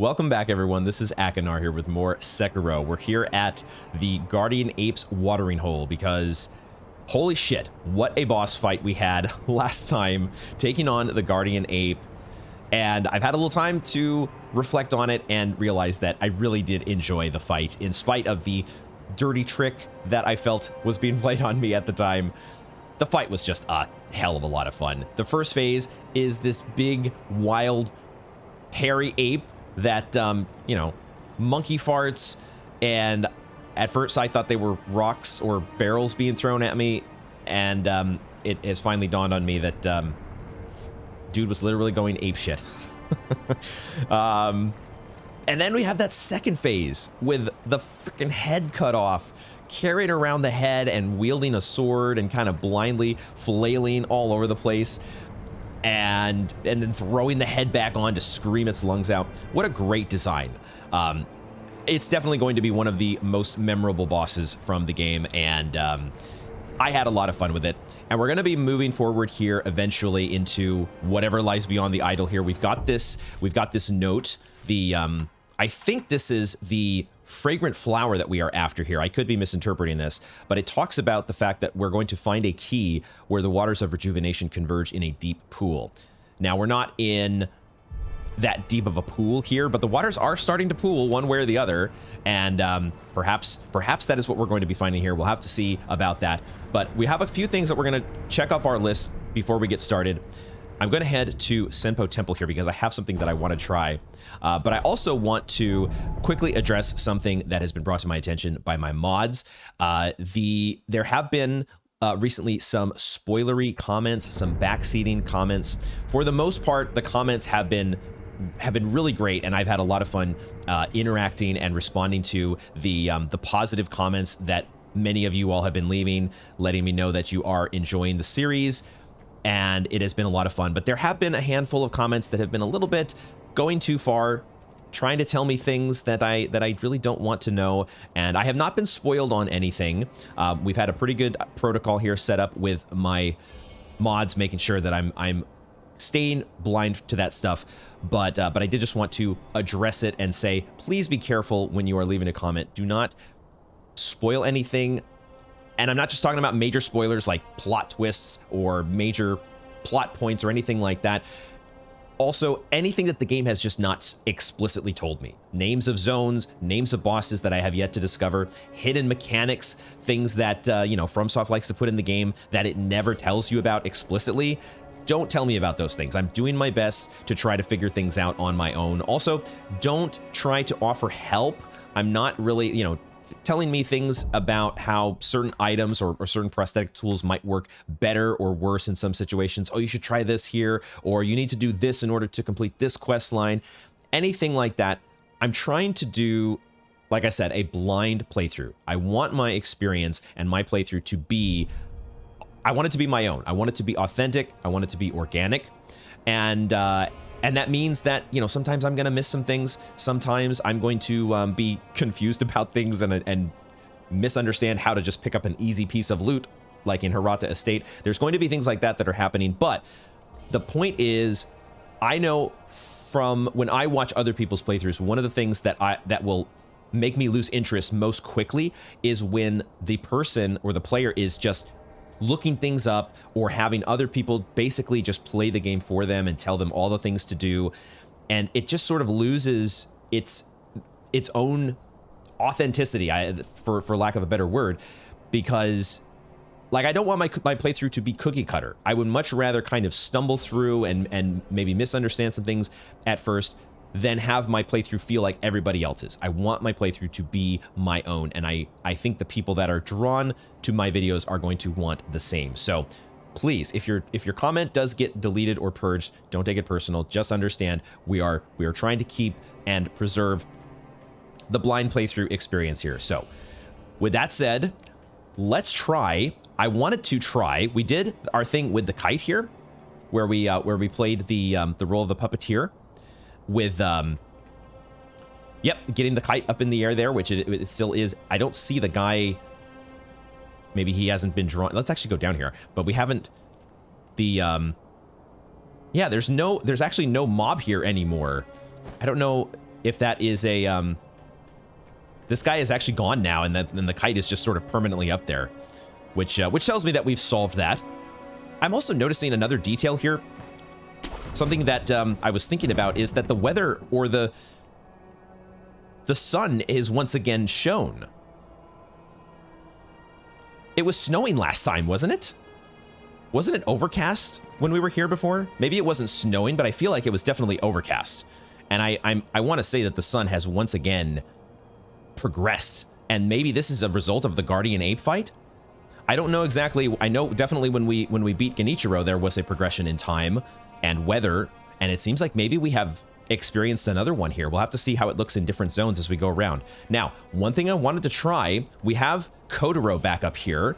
Welcome back, everyone. This is Akinar here with more Sekiro. We're here at the Guardian Ape's watering hole because, holy shit, what a boss fight we had last time taking on the Guardian Ape. And I've had a little time to reflect on it and realize that I really did enjoy the fight in spite of the dirty trick that I felt was being played on me at the time. The fight was just a hell of a lot of fun. The first phase is this big, wild, hairy ape that, you know, monkey farts, and at first I thought they were rocks or barrels being thrown at me, and it has finally dawned on me that dude was literally going apeshit. And then we have that second phase with the freaking head cut off, carried around the head and wielding a sword and kind of blindly flailing all over the place. And then throwing the head back on to scream its lungs out. What a great design. It's definitely going to be one of the most memorable bosses from the game, and I had a lot of fun with it. And we're going to be moving forward here eventually into whatever lies beyond the idol here. We've got this note. I think this is the fragrant flower that we are after here. I could be misinterpreting this, but it talks about the fact that we're going to find a key where the waters of rejuvenation converge in a deep pool. Now, we're not in that deep of a pool here, but the waters are starting to pool one way or the other, and perhaps that is what we're going to be finding here. We'll have to see about that, but we have a few things that we're going to check off our list before we get started. I'm going to head to Senpo Temple here because I have something that I want to try. But I also want to quickly address something that has been brought to my attention by my mods. There have been recently some spoilery comments, some backseating comments. For the most part, the comments have been really great, and I've had a lot of fun interacting and responding to the positive comments that many of you all have been leaving, letting me know that you are enjoying the series. And it has been a lot of fun, but there have been a handful of comments that have been a little bit going too far, trying to tell me things that I really don't want to know, and I have not been spoiled on anything. We've had a pretty good protocol here set up with my mods, making sure that I'm staying blind to that stuff, but I did just want to address it and say, please be careful when you are leaving a comment. Do not spoil anything. And I'm not just talking about major spoilers like plot twists or major plot points or anything like that. Also, anything that the game has just not explicitly told me. Names of zones, names of bosses that I have yet to discover, hidden mechanics, things that, you know, FromSoft likes to put in the game that it never tells you about explicitly. Don't tell me about those things. I'm doing my best to try to figure things out on my own. Also, don't try to offer help. I'm not really, you know, telling me things about how certain items or certain prosthetic tools might work better or worse in some situations. Oh, you should try this here, or you need to do this in order to complete this quest line. Anything like that. I'm trying to do, like I said, a blind playthrough. I want my experience and my playthrough to be, I want it to be my own. I want it to be authentic. I want it to be organic. And that means that, you know, sometimes I'm going to miss some things. Sometimes I'm going to be confused about things and misunderstand how to just pick up an easy piece of loot, like in Hirata Estate. There's going to be things like that that are happening. But the point is, I know from when I watch other people's playthroughs, one of the things that will make me lose interest most quickly is when the person or the player is just looking things up or having other people basically just play the game for them and tell them all the things to do, and it just sort of loses its own authenticity, for lack of a better word, because like I don't want my playthrough to be cookie cutter. I would much rather kind of stumble through and maybe misunderstand some things at first than have my playthrough feel like everybody else's. I want my playthrough to be my own, and I think the people that are drawn to my videos are going to want the same. So please, if your comment does get deleted or purged, don't take it personal. Just understand we are trying to keep and preserve the blind playthrough experience here. So with that said, let's try. I wanted to try. We did our thing with the kite here, where we played the role of the puppeteer. With, yep, getting the kite up in the air there, which it still is. I don't see the guy. Maybe he hasn't been drawn. Let's actually go down here. But we haven't, yeah, there's actually no mob here anymore. I don't know. if that is a, this guy is actually gone now, and then the kite is just sort of permanently up there, which tells me that we've solved that. I'm also noticing another detail here. Something that I was thinking about is that the weather, or the sun is once again shown. It was snowing last time, wasn't it? Wasn't it overcast when we were here before? Maybe it wasn't snowing, but I feel like it was definitely overcast. And I want to say that the sun has once again progressed, and maybe this is a result of the Guardian Ape fight. I don't know exactly. I know definitely when we beat Genichiro, there was a progression in time and weather, and it seems like maybe we have experienced another one here. We'll have to see how it looks in different zones as we go around. Now, one thing I wanted to try, we have Kotaro back up here.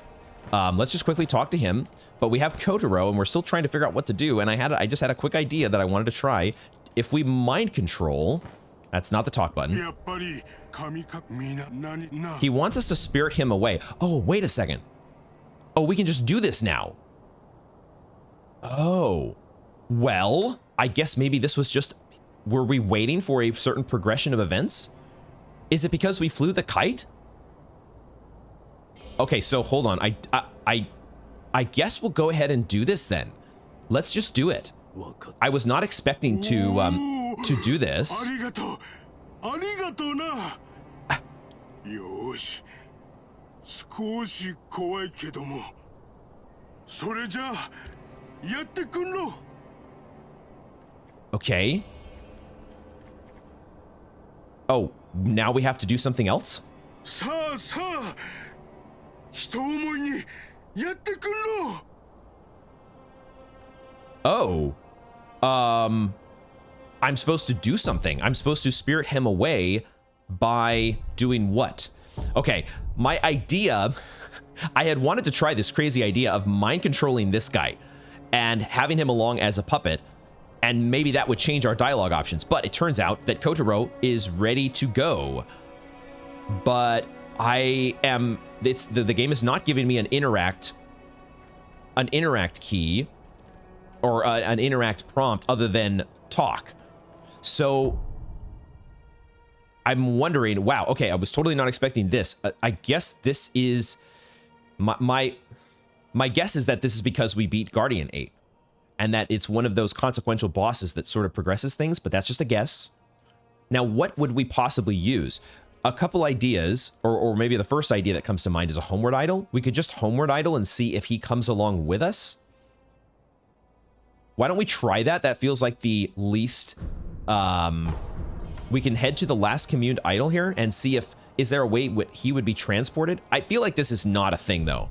Let's just quickly talk to him. But we have Kotaro, and we're still trying to figure out what to do. And I just had a quick idea that I wanted to try. If we mind control, that's not the talk button. He wants us to spirit him away. Oh, wait a second. Oh, we can just do this now. Oh, well, I guess maybe this was just, were we waiting for a certain progression of events? Is it because we flew the kite? Okay, so hold on. I guess we'll go ahead and do this then. Let's just do it. I was not expecting to do this. Okay. Oh, now we have to do something else? Oh. I'm supposed to do something. I'm supposed to spirit him away by doing what? Okay, my idea, I had wanted to try this crazy idea of mind controlling this guy and having him along as a puppet, and maybe that would change our dialogue options. But it turns out that Kotaro is ready to go. But the game is not giving me an interact key or an interact prompt other than talk. So I'm wondering, wow, okay, I was totally not expecting this. I guess this is my guess is that this is because we beat Guardian Ape, and that it's one of those consequential bosses that sort of progresses things, but that's just a guess. Now, what would we possibly use? A couple ideas, or maybe the first idea that comes to mind is a homeward idol. We could just homeward idol and see if he comes along with us. Why don't we try that? That feels like the least... we can head to the last communed idol here and see if... Is there a way he would be transported? I feel like this is not a thing, though.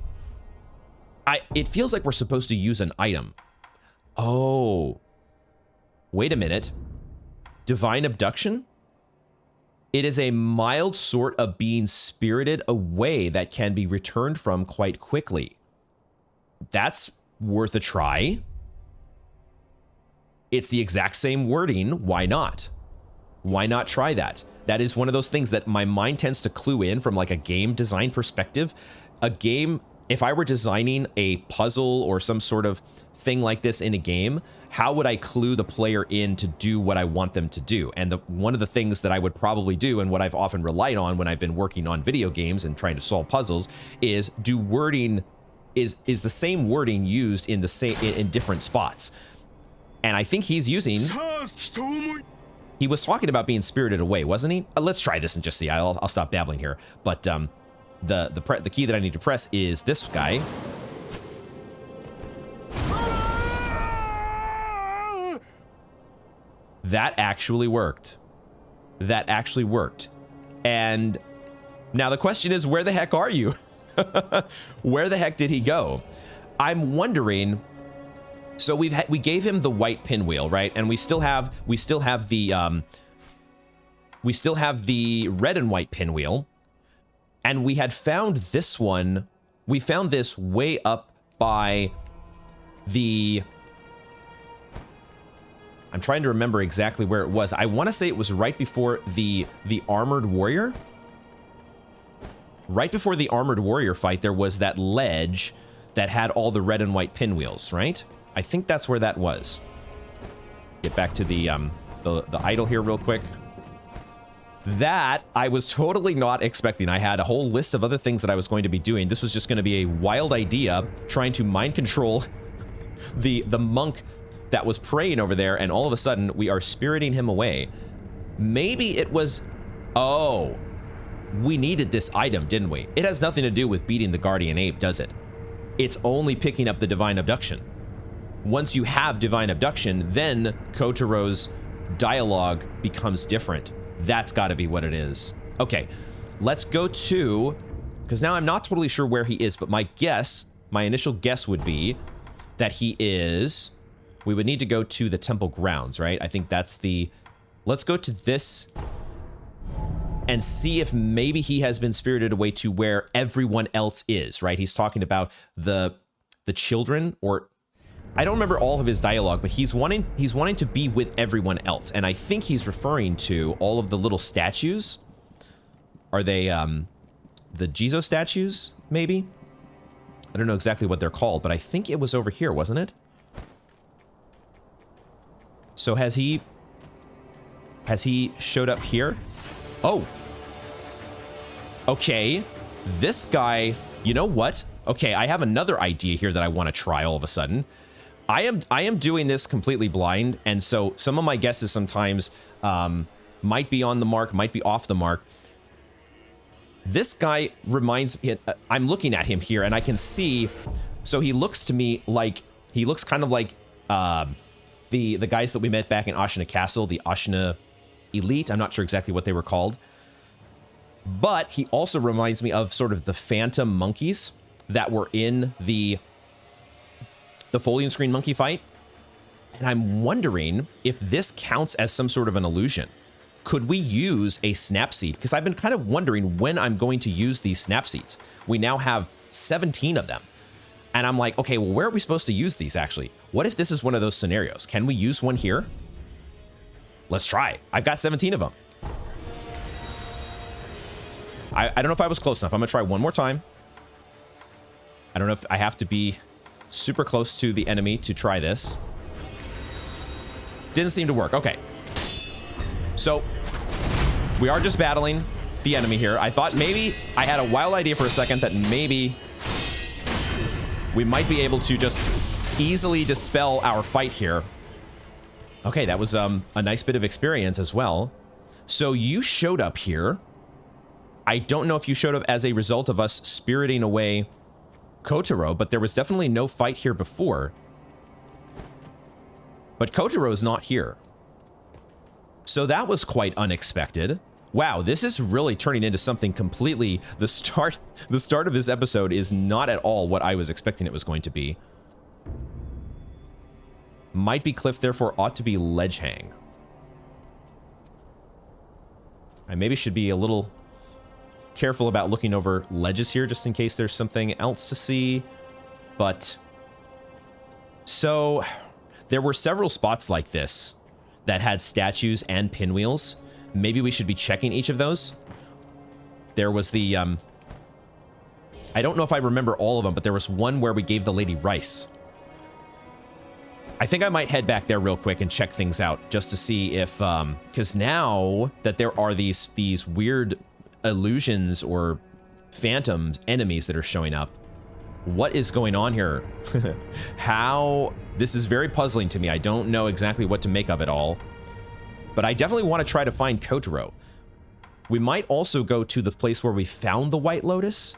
It feels like we're supposed to use an item. Oh. Wait a minute. Divine abduction? It is a mild sort of being spirited away that can be returned from quite quickly. That's worth a try. It's the exact same wording. Why not? Why not try that? That is one of those things that my mind tends to clue in from like a game design perspective. A game, if I were designing a puzzle or some sort of thing like this in a game, how would I clue the player in to do what I want them to do? And one of the things that I would probably do, and what I've often relied on when I've been working on video games and trying to solve puzzles, is do wording, is the same wording used in different spots. And I think he's using... He was talking about being spirited away, wasn't he? Let's try this and just see. I'll stop babbling here. But the key that I need to press is this guy. That actually worked. That actually worked. And now the question is, where the heck are you? Where the heck did he go? I'm wondering... So we gave him the white pinwheel, right? And we still have the red and white pinwheel. And we had found this one. We found this way up by the... I'm trying to remember exactly where it was. I want to say it was right before the armored warrior. Right before the armored warrior fight, there was that ledge that had all the red and white pinwheels, right? I think that's where that was. Get back to the idol here real quick. That I was totally not expecting. I had a whole list of other things that I was going to be doing. This was just going to be a wild idea, trying to mind control the monk that was praying over there, and all of a sudden we are spiriting him away. Maybe it was... Oh, we needed this item, didn't we? It has nothing to do with beating the guardian ape, does it? It's only picking up the divine abduction. Once you have divine abduction, then Kotaro's dialogue becomes different. That's got to be what it is. Okay, let's go to... Because now I'm not totally sure where he is, but my initial guess would be that he is... We would need to go to the temple grounds, right? I think that's the... Let's go to this and see if maybe he has been spirited away to where everyone else is, right? He's talking about the children, or... I don't remember all of his dialogue, but he's wanting to be with everyone else, and I think he's referring to all of the little statues. Are they the Jizo statues, maybe? I don't know exactly what they're called, but I think it was over here, wasn't it? So has he showed up here? Oh. Okay. This guy, you know what? Okay, I have another idea here that I want to try all of a sudden. I am doing this completely blind, and so some of my guesses sometimes might be on the mark, might be off the mark. This guy reminds me, I'm looking at him here, and I can see, so he looks to me like, he looks kind of like the guys that we met back in Ashina Castle, the Ashina Elite. I'm not sure exactly what they were called. But he also reminds me of sort of the phantom monkeys that were in the Folian Screen monkey fight. And I'm wondering if this counts as some sort of an illusion. Could we use a snap seed? Because I've been kind of wondering when I'm going to use these snap seeds. We now have 17 of them. And I'm like, okay, well, where are we supposed to use these actually? What if this is one of those scenarios? Can we use one here? Let's try. I've got 17 of them. I don't know if I was close enough. I'm going to try one more time. I don't know if I have to be super close to the enemy to try this. Didn't seem to work. Okay. So, we are just battling the enemy here. I thought maybe, I had a wild idea for a second that maybe we might be able to just easily dispel our fight here. Okay, that was a nice bit of experience as well. So you showed up here. I don't know if you showed up as a result of us spiriting away Kotaro, but there was definitely no fight here before. But Kotaro is not here. So that was quite unexpected. Wow, this is really turning into something completely... The start of this episode is not at all what I was expecting it was going to be. Might be cliff, therefore ought to be ledge hang. I maybe should be a little careful about looking over ledges here, just in case there's something else to see. But... So, there were several spots like this that had statues and pinwheels. Maybe we should be checking each of those. There was the, I don't know if I remember all of them, but there was one where we gave the lady rice. I think I might head back there real quick and check things out just to see if, because now that there are these weird illusions or phantom enemies that are showing up, what is going on here? How? This is very puzzling to me. I don't know exactly what to make of it all. But I definitely want to try to find Kotaro. We might also go to the place where we found the White Lotus,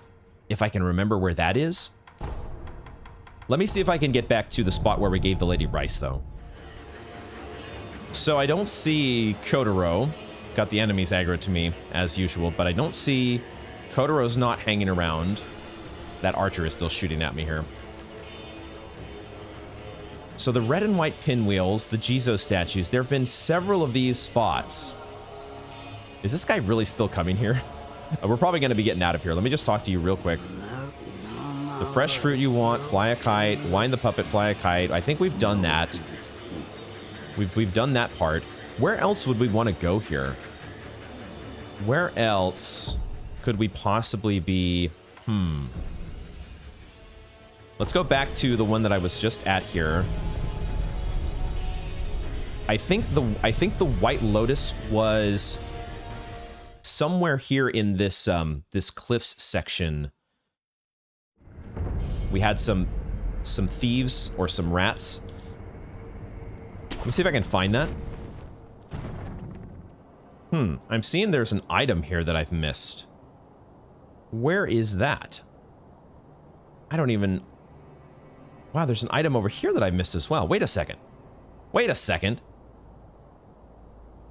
if I can remember where that is. Let me see if I can get back to the spot where we gave the lady rice, though. So I don't see Kotaro. Got the enemies aggro to me, as usual, but I don't see... Kotaro's not hanging around. That archer is still shooting at me here. So the red and white pinwheels, the Jizo statues, there have been several of these spots. Is this guy really still coming here? We're probably going to be getting out of here. Let me just talk to you real quick. The fresh fruit you want, fly a kite, wind the puppet, fly a kite. I think we've done that. We've done that part. Where else would we want to go here? Where else could we possibly be? Let's go back to the one that I was just at here. I think the White Lotus was somewhere here in this this cliffs section, we had some thieves or some rats. Let me see if I can find that. I'm seeing there's an item here that I've missed. Where is that? I don't even... Wow, there's an item over here that I missed as well. Wait a second. Wait a second.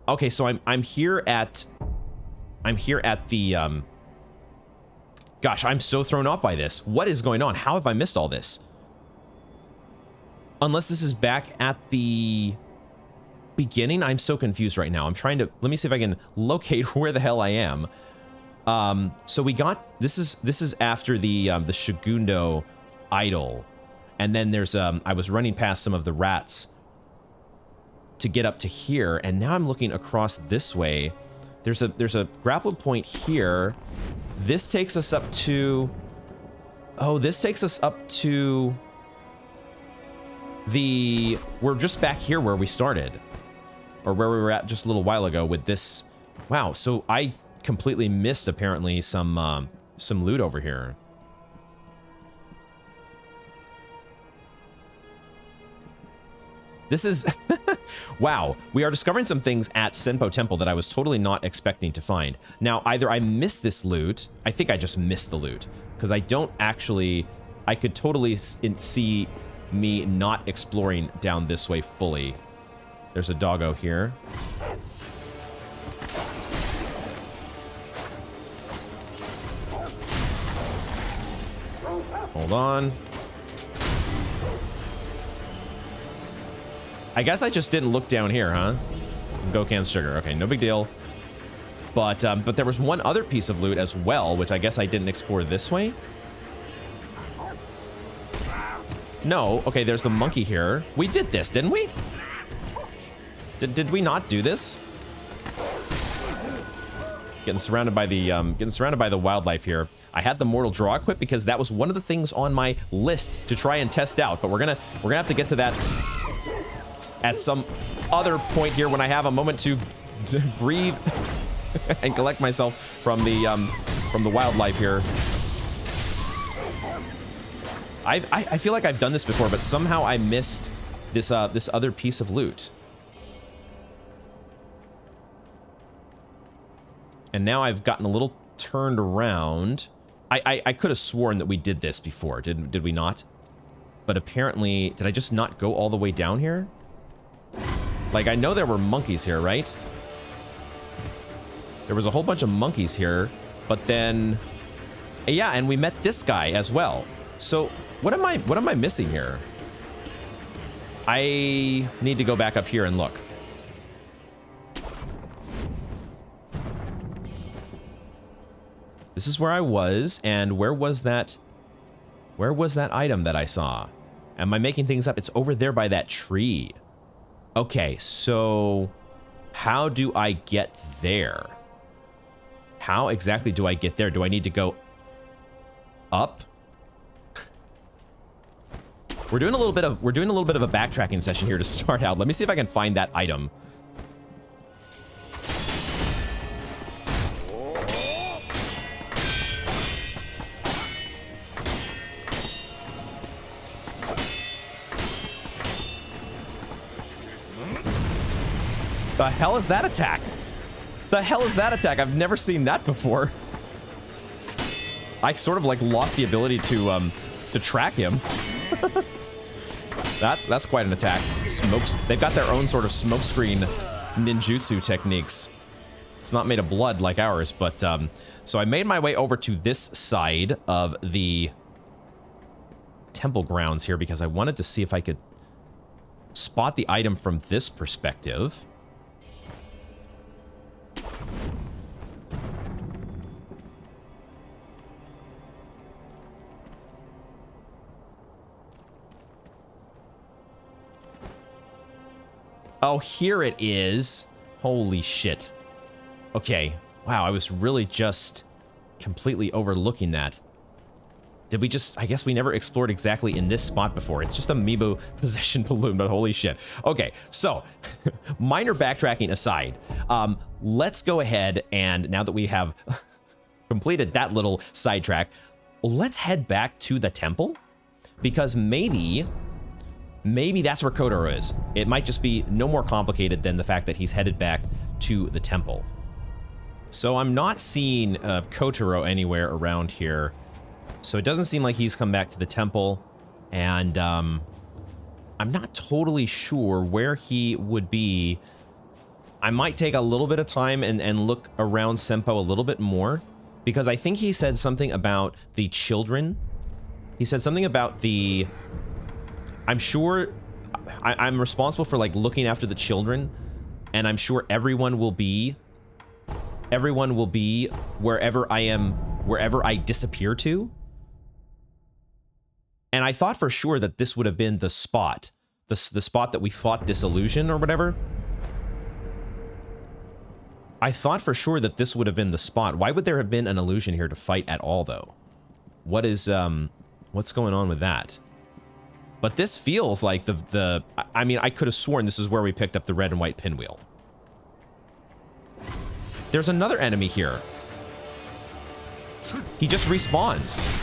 Okay, so I'm here at the gosh, I'm so thrown off by this. What is going on? How have I missed all this? Unless this is back at the beginning, I'm so confused right now. I'm trying to, let me see if I can locate where the hell I am. So we got, this is after the Shigundo idol. And then there's, I was running past some of the rats to get up to here. And now I'm looking across this way. There's a grapple point here. This takes us up to, oh, this takes us up to the, we're just back here where we started. Or where we were at just a little while ago with this. Wow, so I completely missed apparently some loot over here. This is wow, we are discovering some things at Senpo Temple that I was totally not expecting to find. Now, either I missed this loot, I think I just missed the loot, because I don't actually, I could totally see me not exploring down this way fully. There's a doggo here. Hold on. I guess I just didn't look down here, huh? Gokan's sugar. Okay, no big deal. But there was one other piece of loot as well, which I guess I didn't explore this way. No. Okay, there's the monkey here. We did this, didn't we? Did we not do this? Getting surrounded by the wildlife here. I had the mortal draw equipped because that was one of the things on my list to try and test out. But we're gonna have to get to that at some other point here when I have a moment to breathe and collect myself from the wildlife here. I feel like I've done this before, but somehow I missed this this other piece of loot. And now I've gotten a little turned around. I could have sworn that we did this before, did we not? But apparently, did I just not go all the way down here? Like, I know there were monkeys here, right? There was a whole bunch of monkeys here, but then... Yeah, and we met this guy as well. So, what am I missing here? I need to go back up here and look. This is where I was, and where was that item that I saw? Am I making things up? It's over there by that tree. Okay, so how do I get there? How exactly do I get there? Do I need to go up? We're doing a little bit of a backtracking session here to start out. Let me see if I can find that item. The hell is that attack? The hell is that attack? I've never seen that before. I sort of like lost the ability to track him. That's quite an attack. Smokes. They've got their own sort of smokescreen ninjutsu techniques. It's not made of blood like ours, but so I made my way over to this side of the temple grounds here because I wanted to see if I could spot the item from this perspective. Oh, here it is. Holy shit. Okay. Wow, I was really just completely overlooking that. Did we just... I guess we never explored exactly in this spot before. It's just a Amiibo possession balloon, but holy shit. Okay, so, minor backtracking aside, let's go ahead and now that we have completed that little sidetrack, let's head back to the temple, because maybe that's where Kotaro is. It might just be no more complicated than the fact that he's headed back to the temple. So I'm not seeing Kotaro anywhere around here. So it doesn't seem like he's come back to the temple. And I'm not totally sure where he would be. I might take a little bit of time and look around Senpo a little bit more, because I think he said something about the children. He said something about the... I'm sure I'm responsible for like looking after the children, and I'm sure everyone will be wherever I am, wherever I disappear to. And I thought for sure that this would have been the spot, the spot that we fought this illusion or whatever. I thought for sure that this would have been the spot. Why would there have been an illusion here to fight at all, though? What is, what's going on with that? But this feels like I mean, I could have sworn this is where we picked up the red and white pinwheel. There's another enemy here. He just respawns.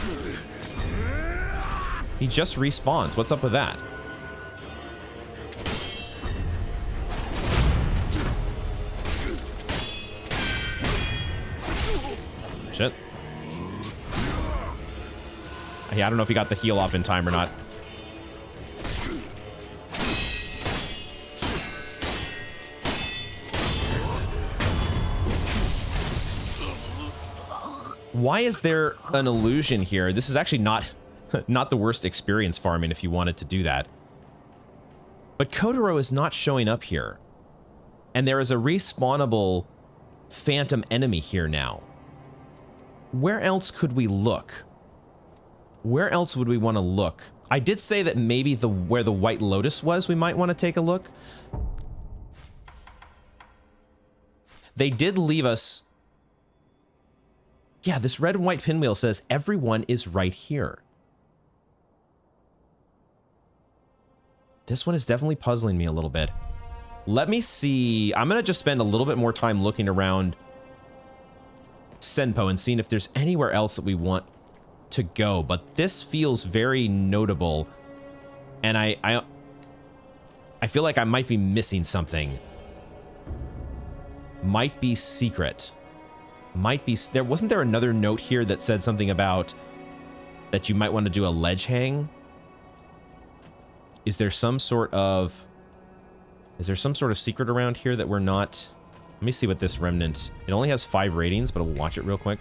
He just respawns. What's up with that? Shit. Yeah, I don't know if he got the heal off in time or not. Why is there an illusion here? This is actually not the worst experience farming if you wanted to do that. But Kotaro is not showing up here. And there is a respawnable phantom enemy here now. Where else could we look? Where else would we want to look? I did say that maybe where the White Lotus was, we might want to take a look. They did leave us... Yeah, this red and white pinwheel says everyone is right here. This one is definitely puzzling me a little bit. Let me see. I'm going to just spend a little bit more time looking around Senpo and seeing if there's anywhere else that we want to go. But this feels very notable. And I feel like I might be missing something. Might be secret. Might be... Wasn't there another note here that said something about that you might want to do a ledge hang? Is there some sort of secret around here that we're not... Let me see what this remnant... It only has 5 ratings, but we'll watch it real quick.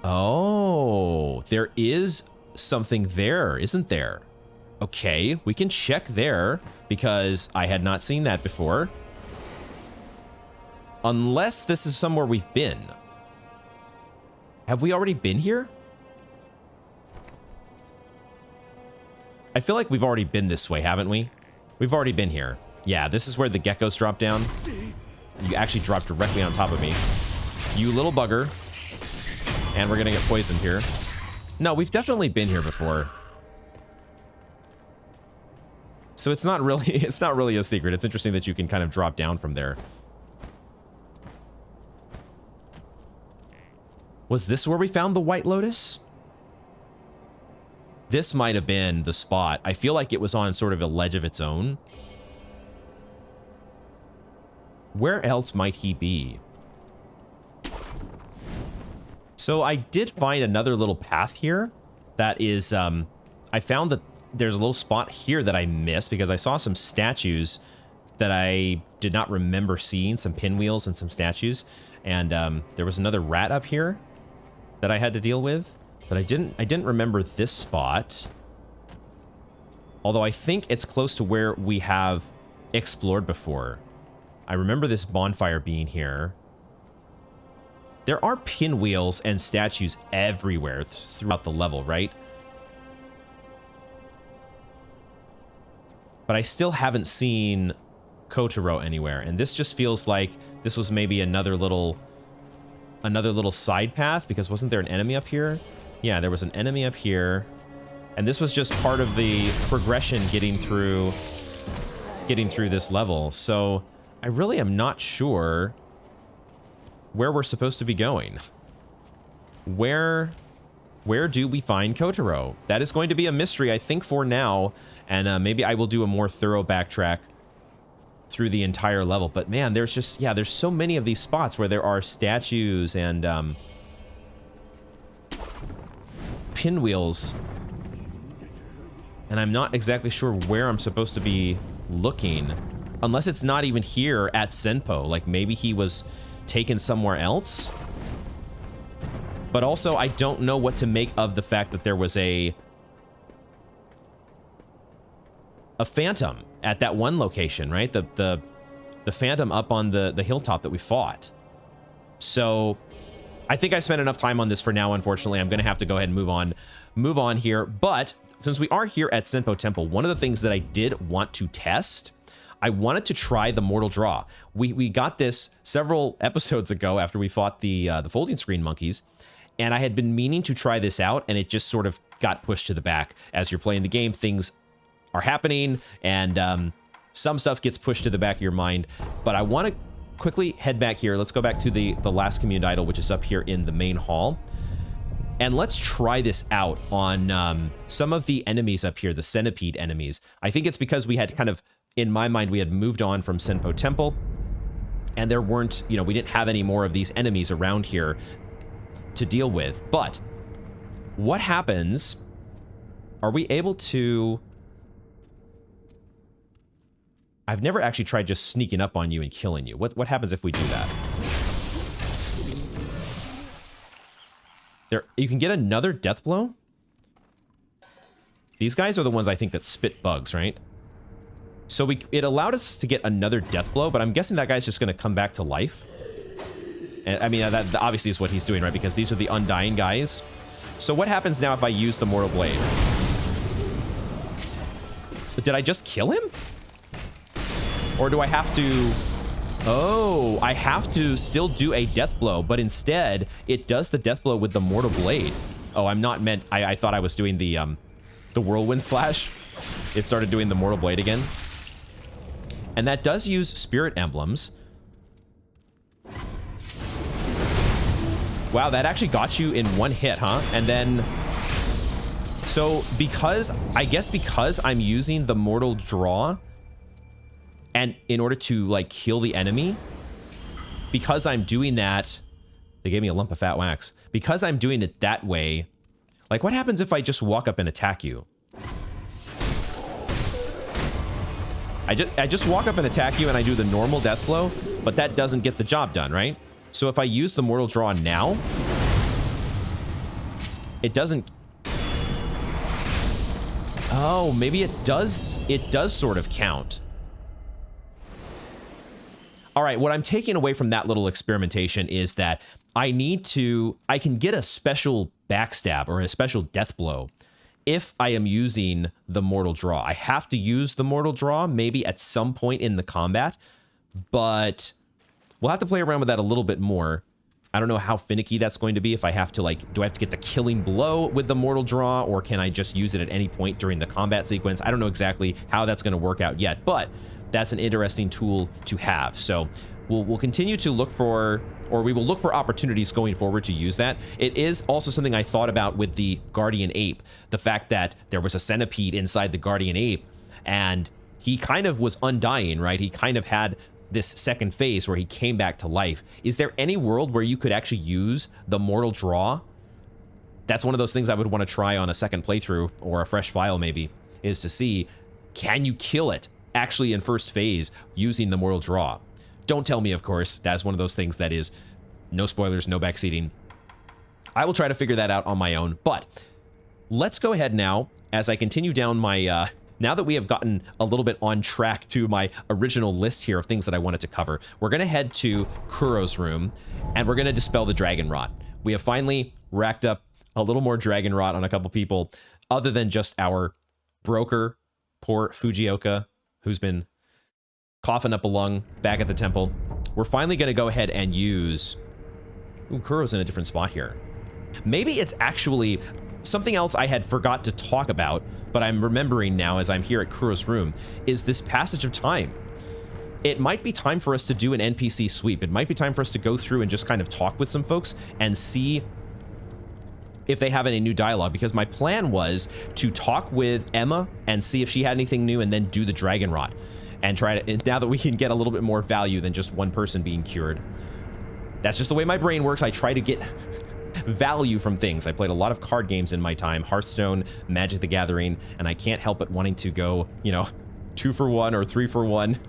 Oh, there is something there, isn't there? Okay, we can check there, because I had not seen that before. Unless this is somewhere we've been. Have we already been here? I feel like we've already been this way, haven't we? We've already been here. Yeah, this is where the geckos drop down. You actually drop directly on top of me. You little bugger. And we're gonna get poisoned here. No, we've definitely been here before. So it's not really a secret. It's interesting that you can kind of drop down from there. Was this where we found the White Lotus? This might have been the spot. I feel like it was on sort of a ledge of its own. Where else might he be? So I did find another little path here that is, I found that there's a little spot here that I missed because I saw some statues that I did not remember seeing, some pinwheels and some statues. And there was another rat up here that I had to deal with, but I didn't remember this spot. Although I think it's close to where we have explored before. I remember this bonfire being here. There are pinwheels and statues everywhere throughout the level, right? But I still haven't seen Kotaro anywhere, and this just feels like this was maybe another little side path, because wasn't there an enemy up here? Yeah, there was an enemy up here, and this was just part of the progression getting through getting through this level. So I really am not sure where we're supposed to be going. Where do we find Kotaro? That is going to be a mystery, I think, for now. And maybe I will do a more thorough backtrack through the entire level. But man, there's just, yeah, there's so many of these spots where there are statues and pinwheels. And I'm not exactly sure where I'm supposed to be looking. Unless it's not even here at Senpo. Like maybe he was taken somewhere else. But also, I don't know what to make of the fact that there was a phantom at that one location, right? The phantom up on the hilltop that we fought. So I think I spent enough time on this for now. Unfortunately, I'm going to have to go ahead and move on here. But since we are here at Senpo Temple, one of the things that I did want to test, I wanted to try the Mortal Draw. We got this several episodes ago after we fought the folding screen monkeys. And I had been meaning to try this out, and it just sort of got pushed to the back. As you're playing the game, things are happening, and some stuff gets pushed to the back of your mind. But I want to quickly head back here. Let's go back to the last communed idol, which is up here in the main hall. And let's try this out on some of the enemies up here, the centipede enemies. I think it's because we had kind of, in my mind, we had moved on from Senpo Temple, and there weren't, you know, we didn't have any more of these enemies around here to deal with. But what happens? Are we able to... I've never actually tried just sneaking up on you and killing you. What happens if we do that? There, you can get another death blow? These guys are the ones I think that spit bugs, right? So it allowed us to get another death blow, but I'm guessing that guy's just going to come back to life. And, I mean, that obviously is what he's doing, right? Because these are the undying guys. So what happens now if I use the Mortal Blade? Did I just kill him? Or do I have to... Oh, I have to still do a death blow, but instead, it does the death blow with the Mortal Blade. Oh, I'm not meant... I thought I was doing the Whirlwind Slash. It started doing the Mortal Blade again. And that does use Spirit Emblems. Wow, that actually got you in one hit, huh? And then... So, because... I guess because I'm using the Mortal Draw... And in order to, like, kill the enemy... Because I'm doing that... They gave me a lump of fat wax. Because I'm doing it that way... Like, what happens if I just walk up and attack you? I just walk up and attack you and I do the normal death blow, but that doesn't get the job done, right? So if I use the Mortal Draw now, it doesn't... Oh, maybe it does sort of count. All right, what I'm taking away from that little experimentation is that I can get a special backstab or a special death blow if I am using the Mortal Draw. I have to use the Mortal Draw maybe at some point in the combat, but we'll have to play around with that a little bit more. I don't know how finicky that's going to be. If I have to, like, do I have to get the killing blow with the Mortal Draw, or can I just use it at any point during the combat sequence? I don't know exactly how that's going to work out yet, but that's an interesting tool to have. So we'll continue to look for, or we will look for opportunities going forward to use that. It is also something I thought about with the Guardian Ape, the fact that there was a centipede inside the Guardian Ape, and he kind of was undying, right? He kind of had this second phase where he came back to life. Is there any world where you could actually use the Mortal Draw? That's one of those things I would want to try on a second playthrough, or a fresh file maybe, is to see, can you kill it actually in first phase using the Mortal Draw? Don't tell me, of course. That's one of those things that is no spoilers, no backseating. I will try to figure that out on my own, but let's go ahead now as I continue down my... now that we have gotten a little bit on track to my original list here of things that I wanted to cover, we're going to head to Kuro's room, and we're going to dispel the dragon rot. We have finally racked up a little more dragon rot on a couple people, other than just our broker, poor Fujioka, who's been coughing up a lung back at the temple. We're finally going to go ahead and use... Ooh, Kuro's in a different spot here. Maybe it's actually... something else I had forgot to talk about, but I'm remembering now as I'm here at Kuro's room, is this passage of time. It might be time for us to do an NPC sweep. It might be time for us to go through and just kind of talk with some folks and see if they have any new dialogue, because my plan was to talk with Emma and see if she had anything new and then do the dragon rot and try to, now that we can get a little bit more value than just one person being cured. That's just the way my brain works. I try to get value from things. I played a lot of card games in my time, Hearthstone, Magic the Gathering, and I can't help but wanting to go, you know, 2 for 1 or 3 for 1,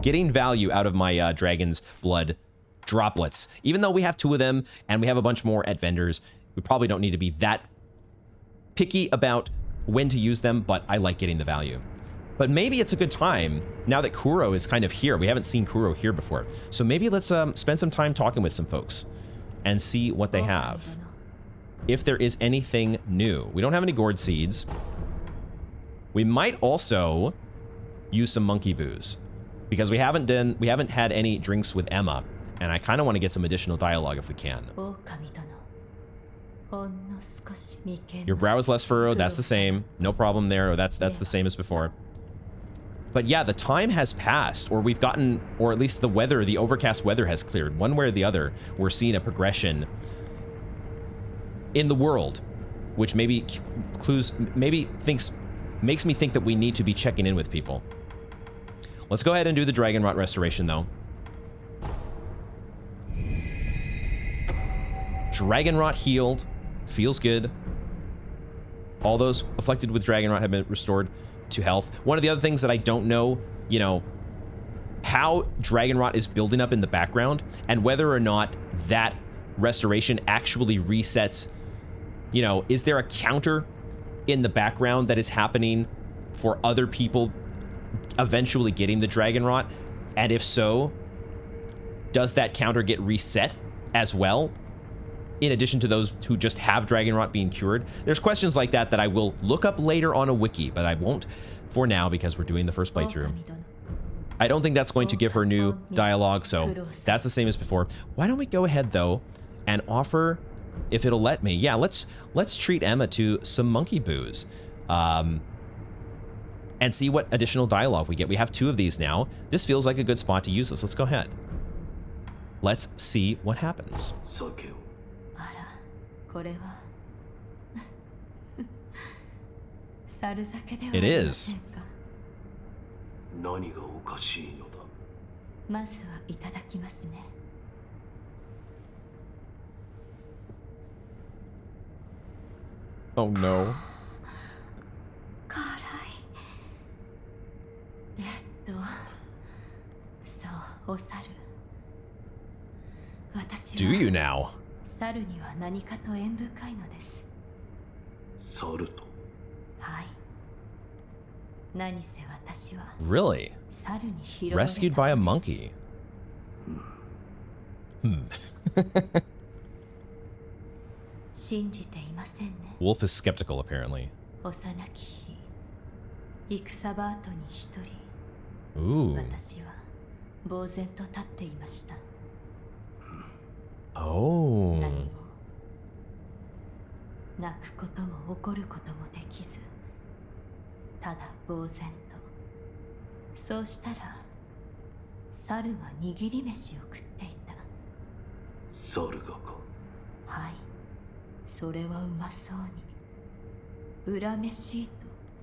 getting value out of my dragon's blood droplets. Even though we have 2 of them and we have a bunch more at vendors, we probably don't need to be that picky about when to use them, but I like getting the value. But maybe it's a good time, now that Kuro is kind of here. We haven't seen Kuro here before. So maybe let's spend some time talking with some folks and see what they have. If there is anything new. We don't have any gourd seeds. We might also use some monkey booze, because we haven't had any drinks with Emma, and I kind of want to get some additional dialogue if we can. Your brow is less furrowed. That's the same. No problem there. That's the same as before. But yeah, the time has passed, or we've gotten, or at least the weather, the overcast weather has cleared. One way or the other, we're seeing a progression in the world, which maybe makes me think that we need to be checking in with people. Let's go ahead and do the dragon rot restoration, though. Dragon rot healed. Feels good. All those afflicted with dragon rot have been restored to health. One of the other things that I don't know, you know, how dragon rot is building up in the background, and whether or not that restoration actually resets, you know, is there a counter in the background that is happening for other people eventually getting the dragon rot? And if so, does that counter get reset as well, in addition to those who just have dragon rot being cured? There's questions like that that I will look up later on a wiki, but I won't for now because we're doing the first playthrough. I don't think that's going to give her new dialogue, so that's the same as before. Why don't we go ahead though and offer, if it'll let me, yeah, let's treat Emma to some monkey booze, and see what additional dialogue we get. We have 2 of these now. This feels like a good spot to use this. Let's go ahead. Let's see what happens. It is. Oh no. Do you now? Really? Rescued by a monkey? Wolf is skeptical, apparently. Ooh. Oh. 泣くことも怒ることもできず、ただ呆然と。そうしたら、猿が握り飯を食っていた。猿がか。はい。それはうまそうに。恨めしいと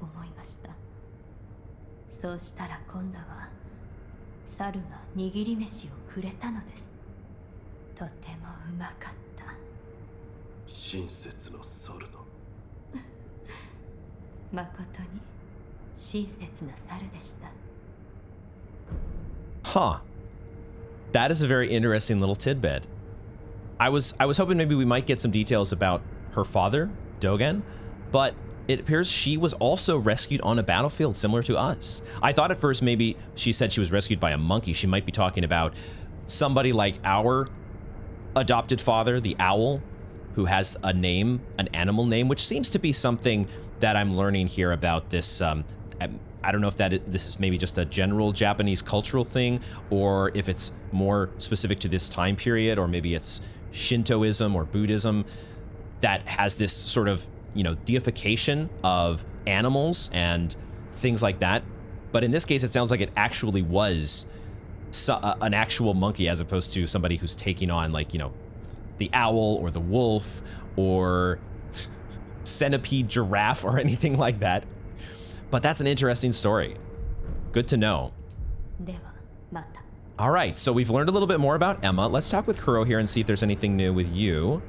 思いました。そうしたら今度は、猿が握り飯をくれたのです。とてもうまかった。親切な猿だ。誠に親切な猿でした。Huh. That is a very interesting little tidbit. I was hoping maybe we might get some details about her father, Dogen, but it appears she was also rescued on a battlefield similar to us. I thought at first maybe she said she was rescued by a monkey. She might be talking about somebody like our adopted father, the owl, who has a name, an animal name, which seems to be something that I'm learning here about this. I don't know if this is maybe just a general Japanese cultural thing, or if it's more specific to this time period, or maybe it's Shintoism or Buddhism that has this sort of you know, deification of animals and things like that. But in this case, it sounds like it actually was an actual monkey as opposed to somebody who's taking on, like, you know, the owl or the wolf or centipede giraffe or anything like that. But that's an interesting story. Good to know. All right, so we've learned a little bit more about Emma. Let's talk with Kuro here and see if there's anything new with you.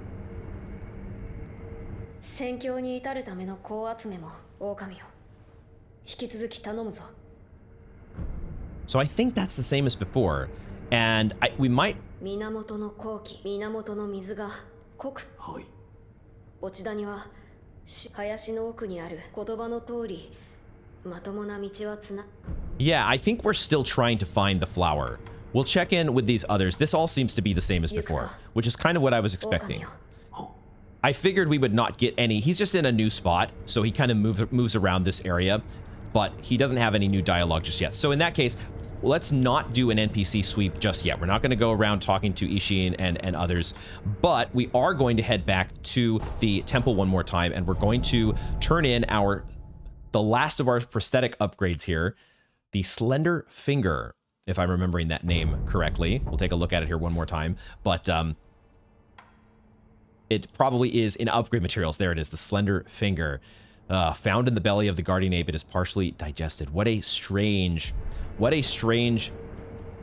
So I think that's the same as before. And we might... Yeah, I think we're still trying to find the flower. We'll check in with these others. This all seems to be the same as before, which is kind of what I was expecting. I figured we would not get any. He's just in a new spot, so he kind of moves around this area, but he doesn't have any new dialogue just yet. So in that case, let's not do an NPC sweep just yet. We're not going to go around talking to Ishii and others, but we are going to head back to the temple one more time, and we're going to turn in the last of our prosthetic upgrades here, the Slender Finger, if I'm remembering that name correctly. We'll take a look at it here one more time, but it probably is in upgrade materials. There it is, the Slender Finger. Found in the belly of the guardian ape, it is partially digested. What a strange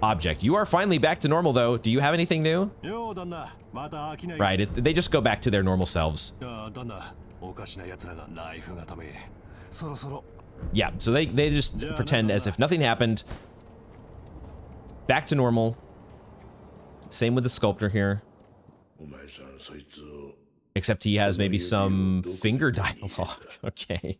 object. You are finally back to normal, though. Do you have anything new? Right, they just go back to their normal selves. Yeah, so they just pretend as if nothing happened. Back to normal. Same with the sculptor here. Except he has maybe some finger dialogue. Okay.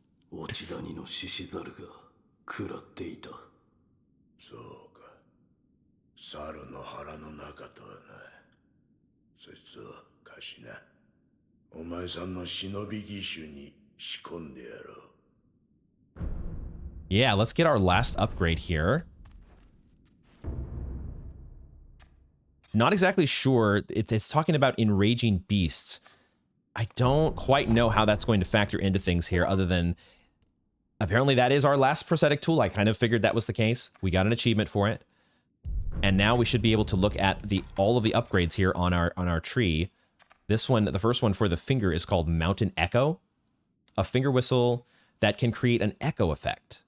Yeah, let's get our last upgrade here. Not exactly sure. It's talking about enraging beasts. I don't quite know how that's going to factor into things here, other than apparently that is our last prosthetic tool. I kind of figured that was the case. We got an achievement for it. And now we should be able to look at all of the upgrades here on our tree. This one, the first one for the finger, is called Mountain Echo. A finger whistle that can create an echo effect.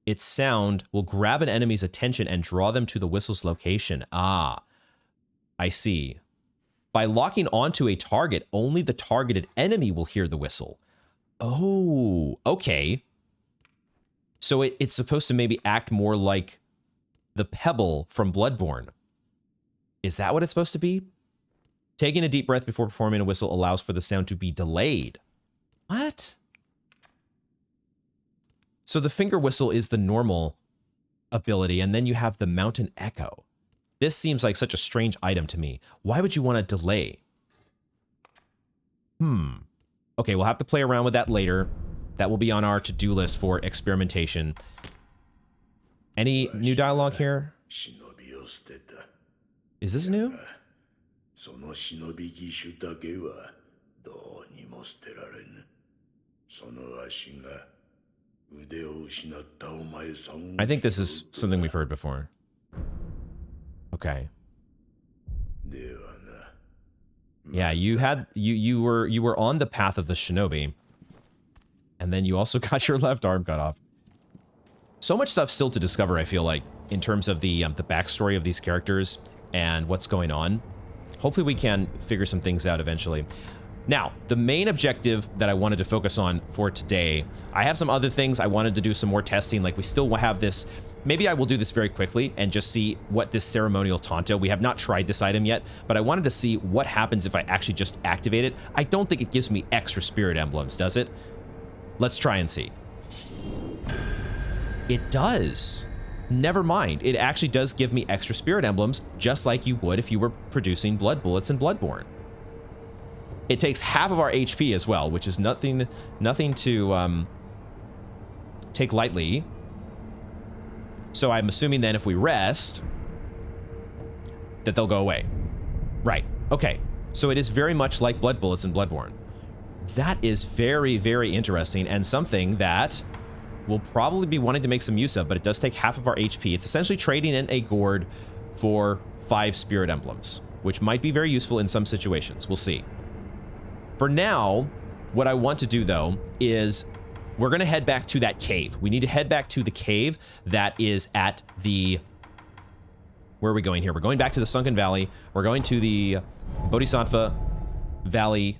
Its sound will grab an enemy's attention and draw them to the whistle's location. Ah, I see. By locking onto a target, only the targeted enemy will hear the whistle. Oh, okay. So it's supposed to maybe act more like the pebble from Bloodborne. Is that what it's supposed to be? Taking a deep breath before performing a whistle allows for the sound to be delayed. What? So the finger whistle is the normal ability, and then you have the Mountain Echo. This seems like such a strange item to me. Why would you want to delay? Okay, we'll have to play around with that later. That will be on our to-do list for experimentation. Any new dialogue here? Is this new? I think this is something we've heard before. Okay. Yeah, you were on the path of the shinobi, and then you also got your left arm cut off. So much stuff still to discover, I feel like, in terms of the backstory of these characters and what's going on. Hopefully we can figure some things out eventually. Now, the main objective that I wanted to focus on for today, I have some other things. I wanted to do some more testing. Like, we still have this. Maybe I will do this very quickly and just see what this ceremonial Tonto. We have not tried this item yet, but I wanted to see what happens if I actually just activate it. I don't think it gives me extra spirit emblems, does it? Let's try and see. It does. Never mind. It actually does give me extra spirit emblems, just like you would if you were producing blood bullets in Bloodborne. It takes half of our HP as well, which is nothing to take lightly. So I'm assuming then if we rest, that they'll go away. Right. Okay. So it is very much like blood bullets in Bloodborne. That is very, very interesting, and something that we'll probably be wanting to make some use of, but it does take half of our HP. It's essentially trading in a gourd for 5 spirit emblems, which might be very useful in some situations. We'll see. For now, what I want to do, though, is we're going to head back to that cave. We need to head back to the cave that is at the... Where are we going here? We're going back to the Sunken Valley. We're going to the Bodhisattva Valley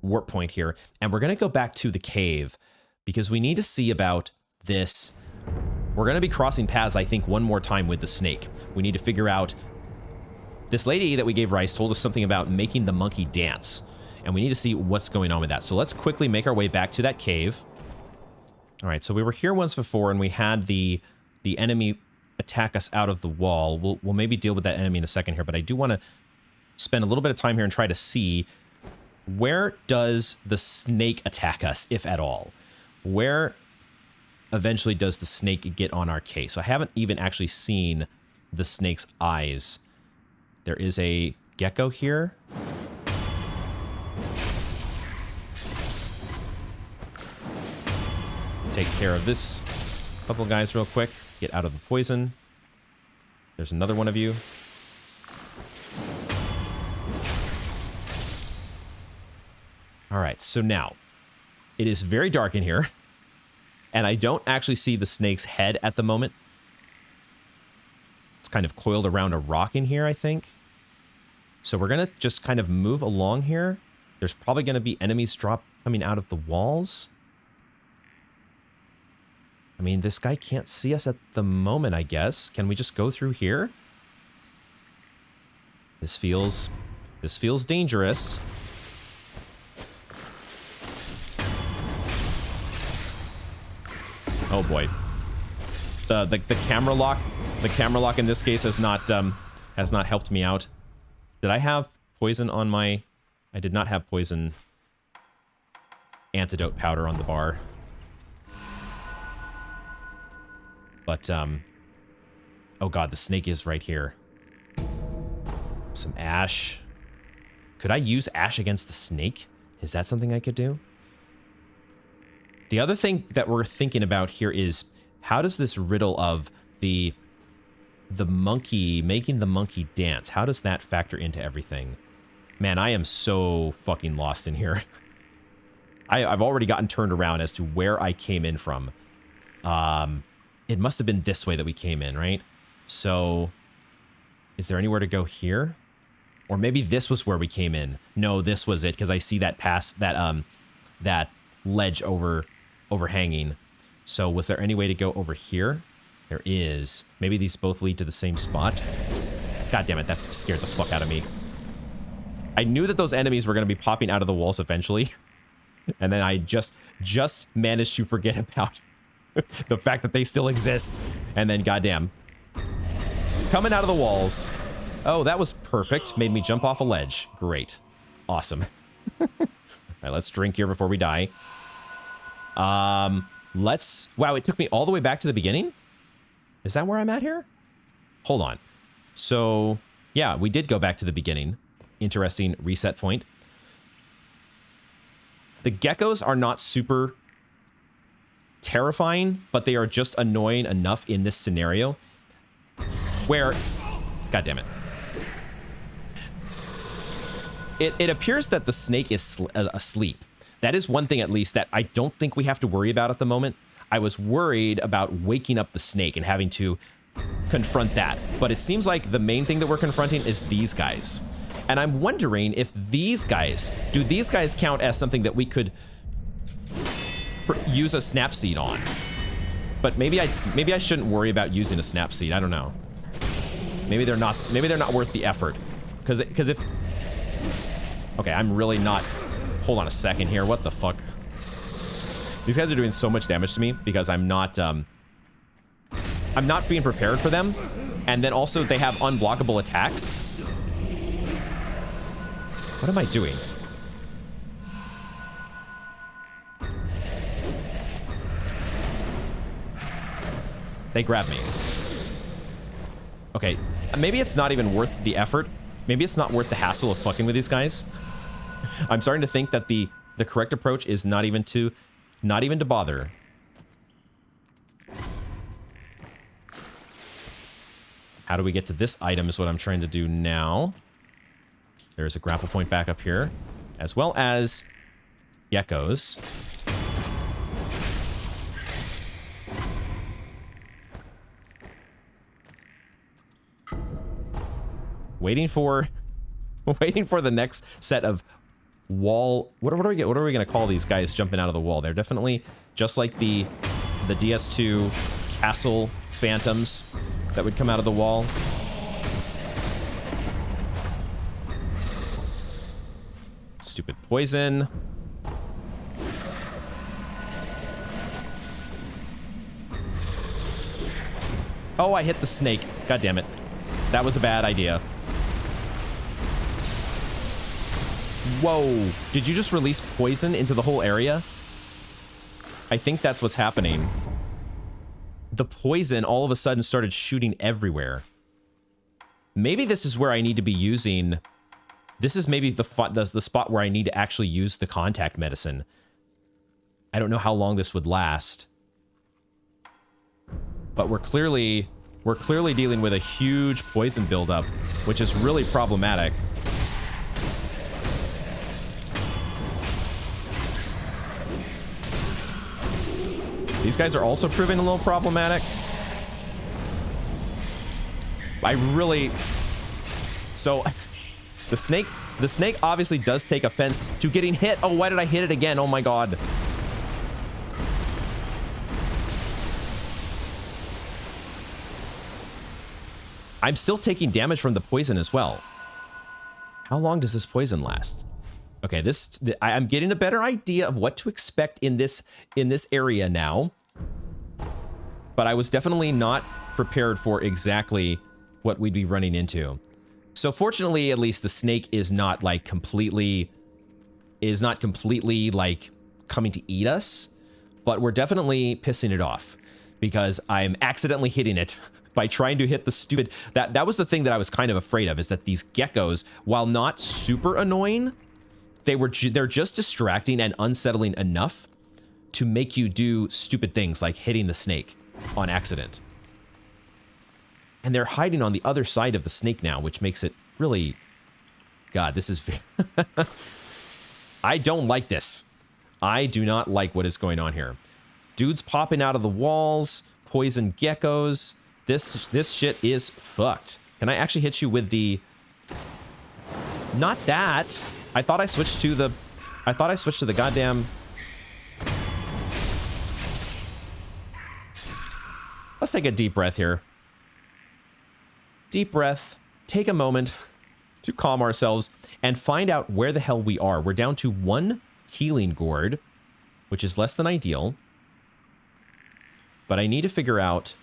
warp point here, and we're going to go back to the cave because we need to see about this. We're going to be crossing paths, I think, one more time with the snake. We need to figure out... This lady that we gave rice told us something about making the monkey dance, and we need to see what's going on with that. So let's quickly make our way back to that cave. All right, so we were here once before, and we had the enemy attack us out of the wall. We'll maybe deal with that enemy in a second here, but I do want to spend a little bit of time here and try to see, where does the snake attack us, if at all? Where eventually does the snake get on our case? So I haven't even actually seen the snake's eyes. There is a gecko here. Take care of this couple guys real quick. Get out of the poison. There's another one of you. All right, so now it is very dark in here, and I don't actually see the snake's head at the moment. It's kind of coiled around a rock in here, I think. So we're going to just kind of move along here. There's probably going to be enemies coming out of the walls. I mean, this guy can't see us at the moment, I guess. Can we just go through here? This feels dangerous. Oh boy. The camera lock in this case has not helped me out. Did I have poison on my... I did not have poison antidote powder on the bar. But, oh god, the snake is right here. Some ash. Could I use ash against the snake? Is that something I could do? The other thing that we're thinking about here is, how does this riddle of the monkey, making the monkey dance, how does that factor into everything? Man, I am so fucking lost in here. I've already gotten turned around as to where I came in from. It must have been this way that we came in, right? So, is there anywhere to go here? Or maybe this was where we came in. No, this was it, because I see that that ledge overhanging. So, was there any way to go over here? There is. Maybe these both lead to the same spot. God damn it, that scared the fuck out of me. I knew that those enemies were going to be popping out of the walls eventually. And then I just managed to forget about the fact that they still exist. And then, goddamn, coming out of the walls. Oh, that was perfect. Made me jump off a ledge. Great. Awesome. All right, let's drink here before we die. Wow, it took me all the way back to the beginning? Is that where I'm at here? Hold on. So, yeah, we did go back to the beginning. Interesting reset point. The geckos are not super terrifying, but they are just annoying enough in this scenario where... God damn it. It appears that the snake is asleep. That is one thing, at least, that I don't think we have to worry about at the moment. I was worried about waking up the snake and having to confront that. But it seems like the main thing that we're confronting is these guys. And I'm wondering if these guys... Do these guys count as something that we could use a snap seed on? But maybe I shouldn't worry about using a snap seed. I don't know. Maybe they're not worth the effort. Because if... Okay, I'm really not... Hold on a second here. What the fuck? These guys are doing so much damage to me because I'm not being prepared for them. And then also they have unblockable attacks. What am I doing? They grab me. Okay, maybe it's not even worth the effort. Maybe it's not worth the hassle of fucking with these guys. I'm starting to think that the The correct approach is not even to bother. How do we get to this item is what I'm trying to do now. There's a grapple point back up here, as well as geckos. Waiting for the next set of wall. What are we gonna call these guys jumping out of the wall? They're definitely just like the DS2 castle phantoms that would come out of the wall. Stupid poison. Oh, I hit the snake. God damn it. That was a bad idea. Whoa. Did you just release poison into the whole area? I think that's what's happening. The poison all of a sudden started shooting everywhere. Maybe this is where I need to be using... This is maybe the spot where I need to actually use the contact medicine. I don't know how long this would last. But we're clearly dealing with a huge poison buildup, which is really problematic. These guys are also proving a little problematic. So, the snake obviously does take offense to getting hit. Oh, why did I hit it again? Oh my god. I'm still taking damage from the poison as well. How long does this poison last? Okay, I'm getting a better idea of what to expect in this area now. But I was definitely not prepared for exactly what we'd be running into. So fortunately, at least the snake is not completely like coming to eat us, but we're definitely pissing it off because I'm accidentally hitting it by trying to hit the stupid... That was the thing that I was kind of afraid of, is that these geckos, while not super annoying, they're just distracting and unsettling enough to make you do stupid things like hitting the snake on accident. And they're hiding on the other side of the snake now, which makes it really... God, this is... I don't like this. I do not like what is going on here. Dudes popping out of the walls, poison geckos. This shit is fucked. Can I actually hit you with the... Not that. I thought I switched to the goddamn... Let's take a deep breath here. Deep breath. Take a moment to calm ourselves and find out where the hell we are. We're down to 1 healing gourd, which is less than ideal. But I need to figure out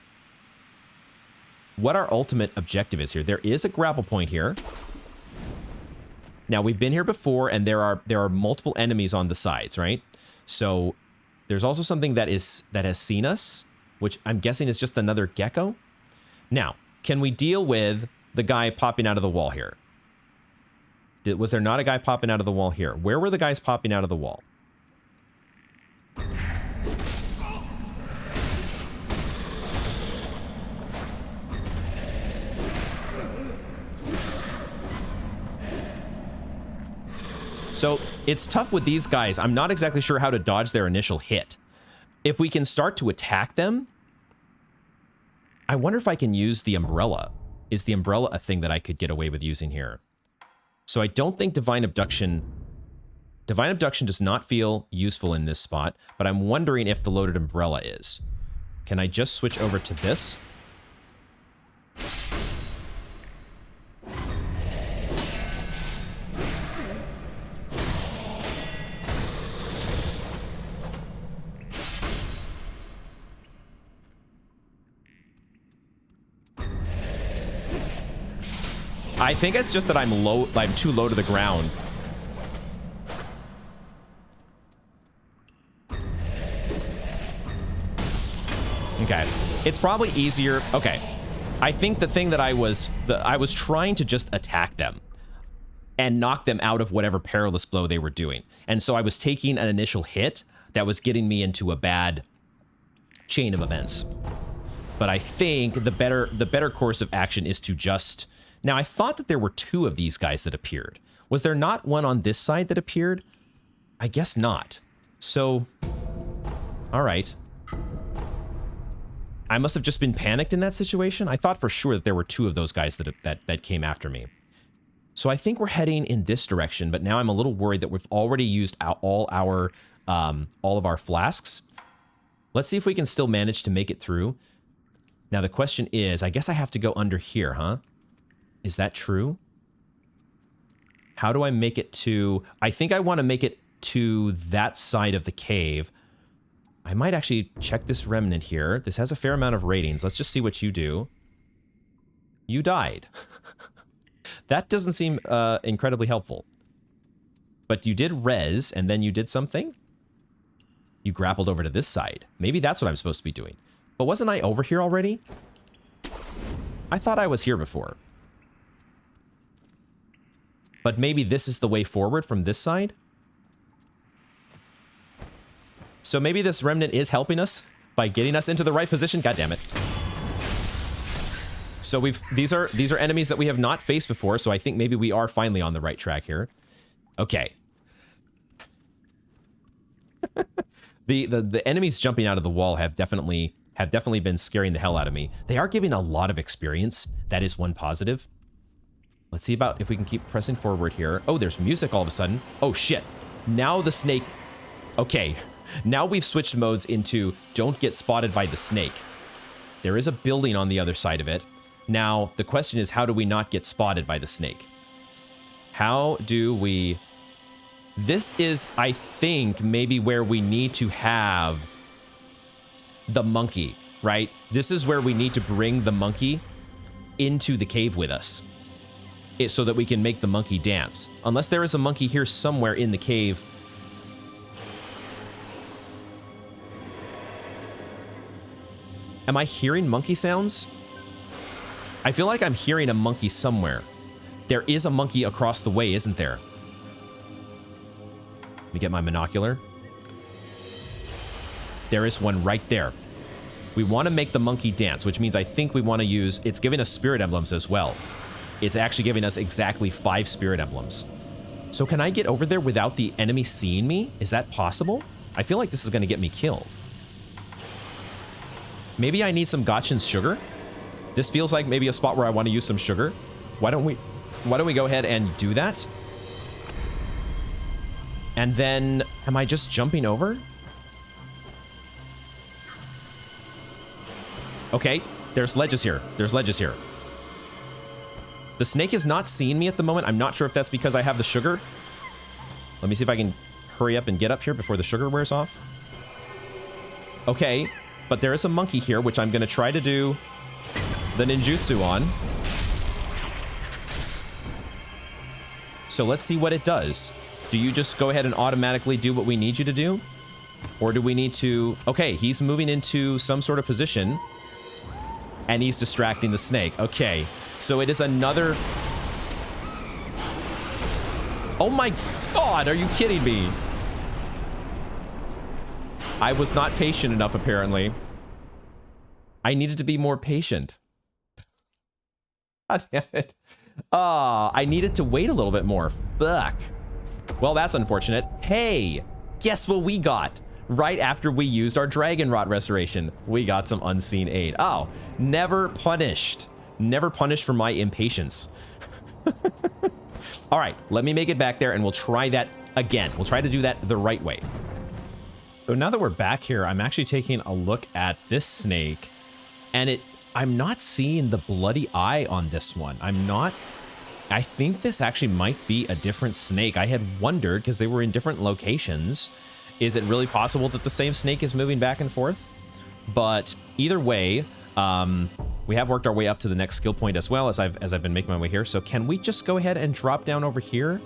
what our ultimate objective is here. There is a grapple point here. Now, we've been here before, and there are multiple enemies on the sides, right? So there's also something that has seen us, which I'm guessing is just another gecko. Now, can we deal with the guy popping out of the wall here? Was there not a guy popping out of the wall here? Where were the guys popping out of the wall? So it's tough with these guys. I'm not exactly sure how to dodge their initial hit. If we can start to attack them, I wonder if I can use the umbrella. Is the umbrella a thing that I could get away with using here? So I don't think Divine Abduction does not feel useful in this spot, but I'm wondering if the loaded umbrella is. Can I just switch over to this? I think it's just that I'm too low to the ground. Okay. It's probably easier. Okay. I think the thing that I was trying to just attack them. and knock them out of whatever perilous blow they were doing. And so I was taking an initial hit that was getting me into a bad chain of events. But I think the better course of action is to just... Now, I thought that there were 2 of these guys that appeared. Was there not one on this side that appeared? I guess not. So, all right. I must have just been panicked in that situation. I thought for sure that there were 2 of those guys that came after me. So I think we're heading in this direction, but now I'm a little worried that we've already used all of our flasks. Let's see if we can still manage to make it through. Now the question is, I guess I have to go under here, huh? Is that true? How do I make it to... I think I want to make it to that side of the cave. I might actually check this remnant here. This has a fair amount of ratings. Let's just see what you do. You died. That doesn't seem incredibly helpful. But you did res, and then you did something? You grappled over to this side. Maybe that's what I'm supposed to be doing. But wasn't I over here already? I thought I was here before. But maybe this is the way forward from this side? So maybe this remnant is helping us by getting us into the right position. God damn it. So these are enemies that we have not faced before, so I think maybe we are finally on the right track here. Okay. The enemies jumping out of the wall have definitely been scaring the hell out of me. They are giving a lot of experience. That is one positive. Let's see about if we can keep pressing forward here. Oh, there's music all of a sudden. Oh shit. Now the snake. Okay. Now we've switched modes into don't get spotted by the snake. There is a building on the other side of it. Now, the question is, how do we not get spotted by the snake? How do we... This is, I think, maybe where we need to have the monkey, right? This is where we need to bring the monkey into the cave with us, so that we can make the monkey dance. Unless there is a monkey here somewhere in the cave. Am I hearing monkey sounds? I feel like I'm hearing a monkey somewhere. There is a monkey across the way, isn't there? Let me get my binocular. There is one right there. We want to make the monkey dance, which means I think we want to use... It's giving us spirit emblems as well. It's actually giving us exactly 5 spirit emblems. So can I get over there without the enemy seeing me? Is that possible? I feel like this is going to get me killed. Maybe I need some Gotchin's sugar? This feels like maybe a spot where I want to use some sugar. Why don't we go ahead and do that? And then, am I just jumping over? Okay, there's ledges here. There's ledges here. The snake is not seeing me at the moment. I'm not sure if that's because I have the sugar. Let me see if I can hurry up and get up here before the sugar wears off. Okay, but there is a monkey here, which I'm going to try to do the ninjutsu on. So let's see what it does. Do you just go ahead and automatically do what we need you to do? Or do we need to... Okay, he's moving into some sort of position. And he's distracting the snake. Okay, so it is another... Oh my god, are you kidding me? I was not patient enough, apparently. I needed to be more patient. God damn it. I needed to wait a little bit more. Fuck. Well, that's unfortunate. Hey, guess what we got? Right after we used our Dragon Rot Restoration, we got some unseen aid. Oh, never punished. Never punished for my impatience. All right, let me make it back there and we'll try that again. We'll try to do that the right way. So now that we're back here, I'm actually taking a look at this snake and I'm not seeing the bloody eye on this one. I think this actually might be a different snake. I had wondered, because they were in different locations, is it really possible that the same snake is moving back and forth? But either way, we have worked our way up to the next skill point as well as I've been making my way here. So can we just go ahead and drop down over here?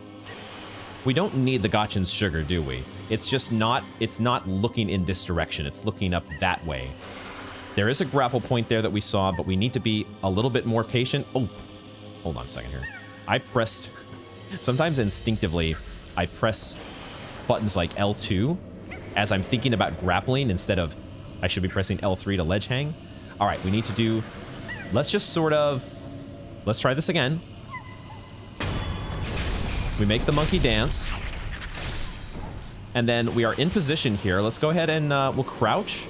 We don't need the Gotchin's sugar, do we? It's just not, it's not looking in this direction. It's looking up that way. There is a grapple point there that we saw, but we need to be a little bit more patient. Oh, hold on a second here. I pressed Sometimes instinctively, I press buttons like L2 as I'm thinking about grappling instead of I should be pressing L3 to ledge hang. All right, we need to do... Let's just sort of... Let's try this again. We make the monkey dance. And then we are in position here. Let's go ahead and we'll crouch.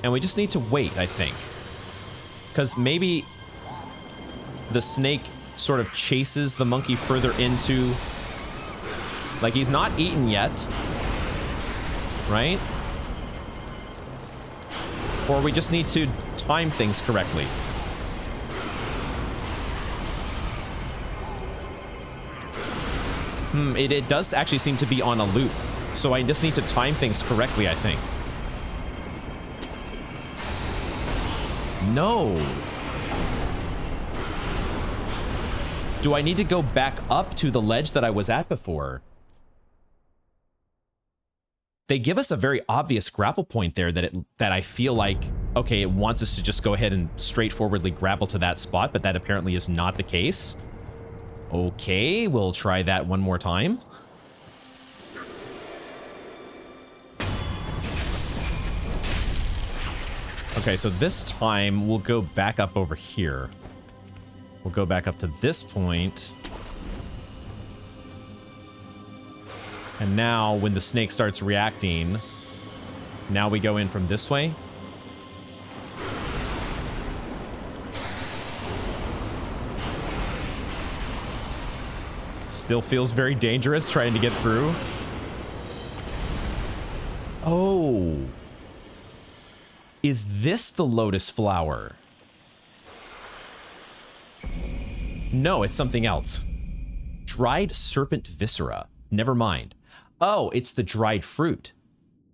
And we just need to wait, I think. Because maybe the snake sort of chases the monkey further into... Like, he's not eaten yet. Right? Or we just need to time things correctly. It does actually seem to be on a loop. So I just need to time things correctly, I think. No. Do I need to go back up to the ledge that I was at before? They give us a very obvious grapple point there that I feel like, okay, it wants us to just go ahead and straightforwardly grapple to that spot, but that apparently is not the case. Okay, we'll try that one more time. Okay, so this time we'll go back up over here. We'll go back up to this point. And now when the snake starts reacting, now we go in from this way. Still feels very dangerous trying to get through. Oh. Is this the lotus flower? No, it's something else. Dried serpent viscera. Never mind. Oh, it's the dried fruit.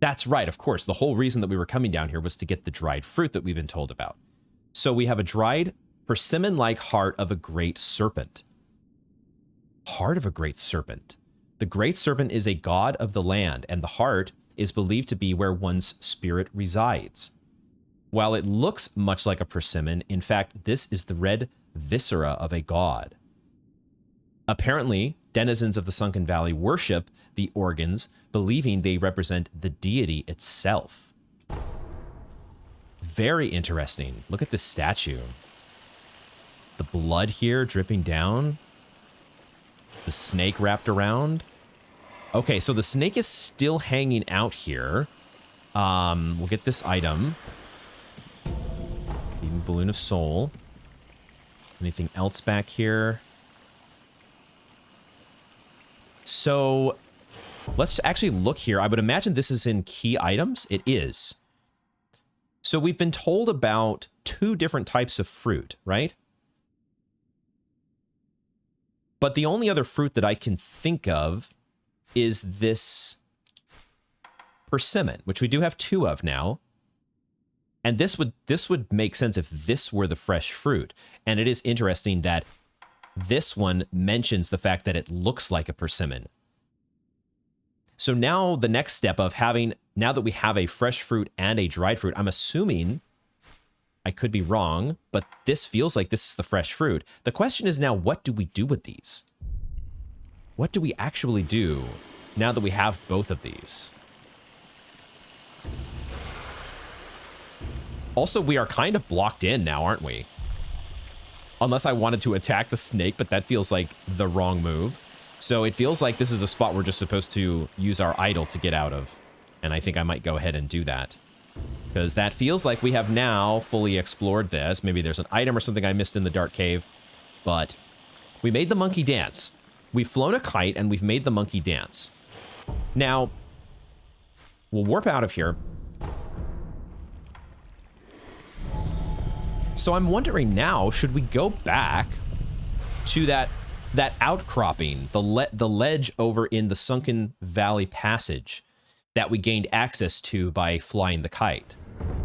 That's right, of course. The whole reason that we were coming down here was to get the dried fruit that we've been told about. So we have a dried, persimmon-like heart of a great serpent. Heart of a great serpent. The great serpent is a god of the land, and the heart is believed to be where one's spirit resides. While it looks much like a persimmon, in fact, this is the red viscera of a god. Apparently, denizens of the Sunken Valley worship the organs, believing they represent the deity itself. Very interesting. Look at this statue. The blood here dripping down. The snake wrapped around. Okay, so the snake is still hanging out here. We'll get this item. Even balloon of soul. Anything else back here? So let's actually look here. I would imagine this is in key items. It is. So we've been told about 2 different types of fruit, right? But the only other fruit that I can think of is this persimmon, which we do have 2 of now. And this would make sense if this were the fresh fruit. And it is interesting that this one mentions the fact that it looks like a persimmon. So now the next step of now that we have a fresh fruit and a dried fruit, I'm assuming, I could be wrong, but this feels like this is the fresh fruit. The question is now, what do we do with these? What do we actually do now that we have both of these? Also, we are kind of blocked in now, aren't we? Unless I wanted to attack the snake, but that feels like the wrong move. So it feels like this is a spot we're just supposed to use our idol to get out of. And I think I might go ahead and do that. Because that feels like we have now fully explored this. Maybe there's an item or something I missed in the dark cave. But we made the monkey dance. We've flown a kite and we've made the monkey dance. Now, we'll warp out of here. So I'm wondering now, should we go back to that outcropping, the ledge over in the Sunken Valley Passage that we gained access to by flying the kite?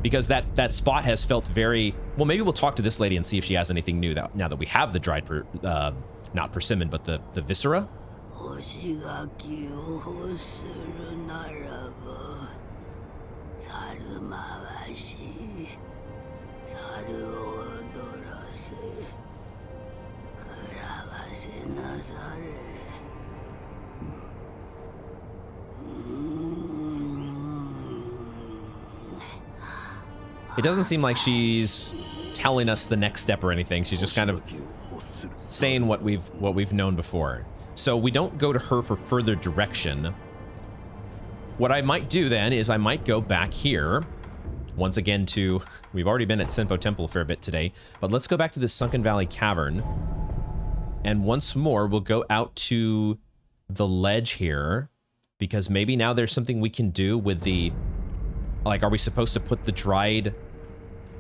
Because that spot has felt very... Well, maybe we'll talk to this lady and see if she has anything new now that we have the dried, not persimmon, but the viscera. It doesn't seem like she's telling us the next step or anything. She's just kind of saying what we've known before. So we don't go to her for further direction. What I might do then is I might go back here once again to, we've already been at Senpo Temple a fair bit today, but let's go back to this Sunken Valley Cavern. And once more, we'll go out to the ledge here, because maybe now there's something we can do with the, like, are we supposed to put the dried,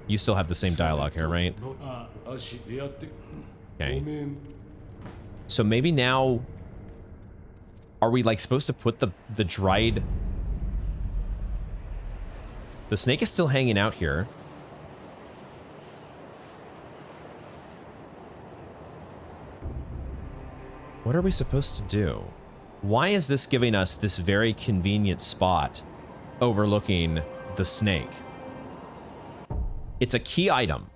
you still have the same dialogue here, right? Okay. So maybe now, are we like supposed to put the dried, the snake is still hanging out here. What are we supposed to do? Why is this giving us this very convenient spot overlooking the snake? It's a key item.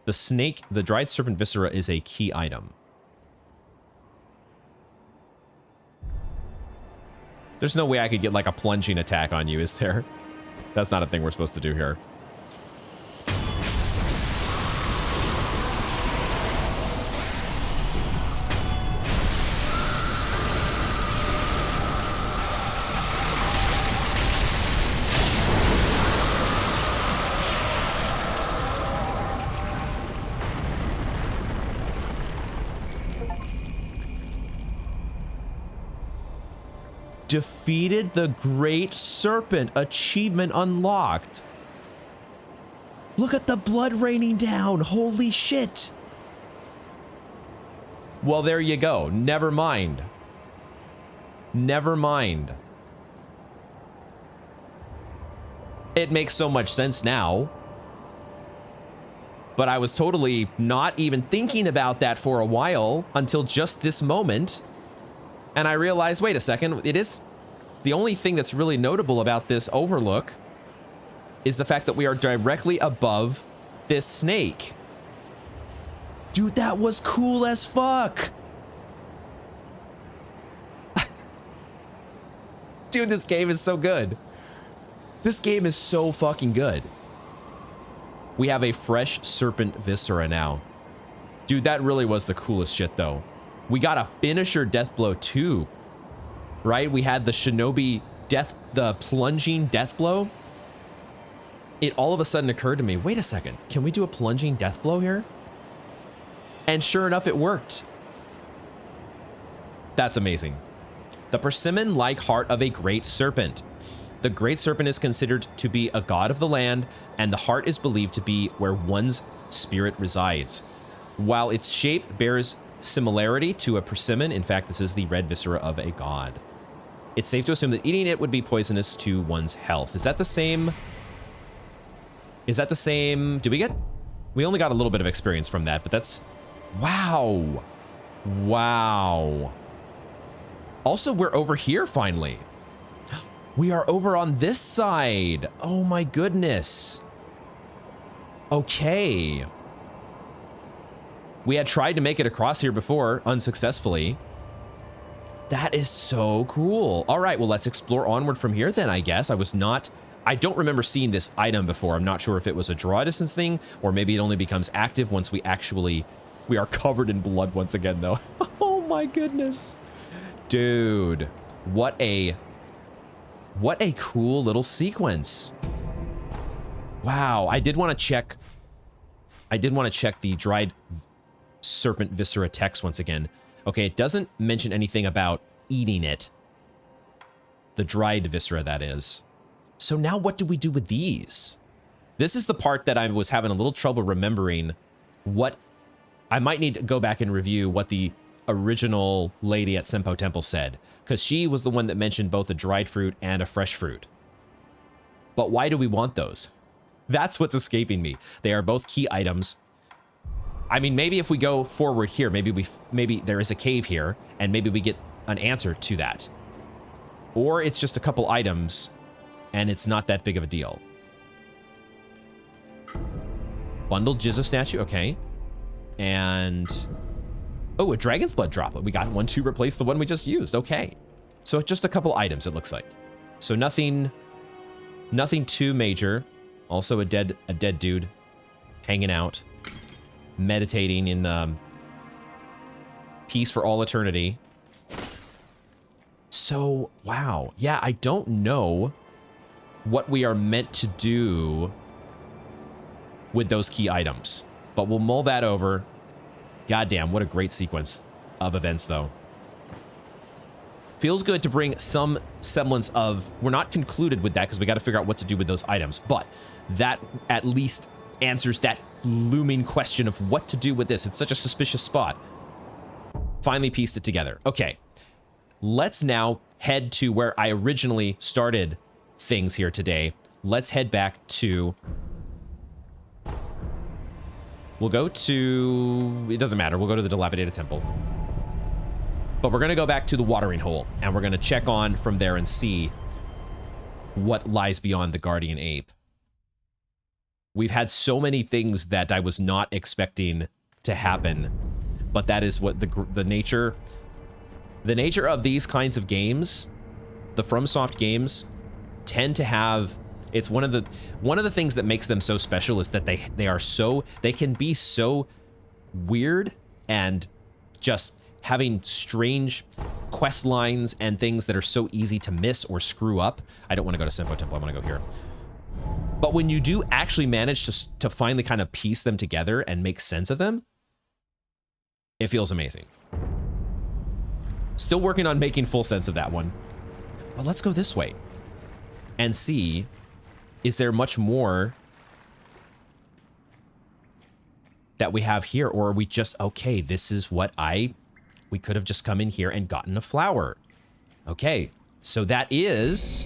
The snake, the dried serpent viscera is a key item. There's no way I could get like a plunging attack on you, is there? That's not a thing we're supposed to do here. Defeated the Great Serpent. Achievement unlocked. Look at the blood raining down. Holy shit. Well, there you go. Never mind. Never mind. It makes so much sense now. But I was totally not even thinking about that for a while until just this moment. And I realized, wait a second, it is the only thing that's really notable about this overlook is the fact that we are directly above this snake. Dude, that was cool as fuck. Dude, this game is so good. This game is so fucking good. We have a fresh serpent viscera now. Dude, that really was the coolest shit though. We got a finisher death blow too, right? We had the shinobi death, the plunging death blow. It all of a sudden occurred to me, wait a second, can we do a plunging death blow here? And sure enough, it worked. That's amazing. The persimmon-like heart of a great serpent. The great serpent is considered to be a god of the land, and the heart is believed to be where one's spirit resides. While its shape bears similarity to a persimmon, in fact, this is the red viscera of a god. It's safe to assume that eating it would be poisonous to one's health. Is that the same? Is that the same? Did we get? We only got a little bit of experience from that, but that's... Wow. Wow. Also, we're over here finally. We are over on this side. Oh my goodness. Okay. We had tried to make it across here before, unsuccessfully. That is so cool. All right, well, let's explore onward from here then, I guess. I don't remember seeing this item before. I'm not sure if it was a draw distance thing, or maybe it only becomes active once we are covered in blood once again, though. Oh my goodness. Dude, what a cool little sequence. Wow, I did want to check the dried serpent viscera text once again. Okay, it doesn't mention anything about eating it. The dried viscera, that is. So now what do we do with these? This is the part that I was having a little trouble remembering what... I might need to go back and review what the original lady at Senpo Temple said, because she was the one that mentioned both a dried fruit and a fresh fruit. But why do we want those? That's what's escaping me. They are both key items. I mean, maybe if we go forward here, maybe there is a cave here, and maybe we get an answer to that. Or it's just a couple items, and it's not that big of a deal. Bundled Jizzo statue, okay. And Oh, a dragon's blood droplet. We got one to replace the one we just used. Okay. So just a couple items, it looks like. So nothing too major. Also a dead dude hanging out, meditating in peace for all eternity. So, wow. Yeah, I don't know what we are meant to do with those key items, but we'll mull that over. Goddamn, what a great sequence of events, though. Feels good to bring some semblance of... We're not concluded with that because we got to figure out what to do with those items, but that at least answers that looming question of what to do with this. It's such a suspicious spot. Finally pieced it together. Okay. Let's now head to where I originally started things here today. Let's head back to... We'll go to... It doesn't matter. We'll go to the dilapidated temple. But we're going to go back to the watering hole, and we're going to check on from there and see what lies beyond the guardian ape. We've had so many things that I was not expecting to happen, but that is what the nature of these kinds of games, the FromSoft games, tend to have. It's one of the things that makes them so special is that they can be so weird and just having strange quest lines and things that are so easy to miss or screw up. I don't want to go to Senpo Temple. I want to go here. But when you do actually manage to finally kind of piece them together and make sense of them, it feels amazing. Still working on making full sense of that one. But let's go this way and see, is there much more that we have here? Or are we just, okay, this is what we could have just come in here and gotten a flower. Okay, so that is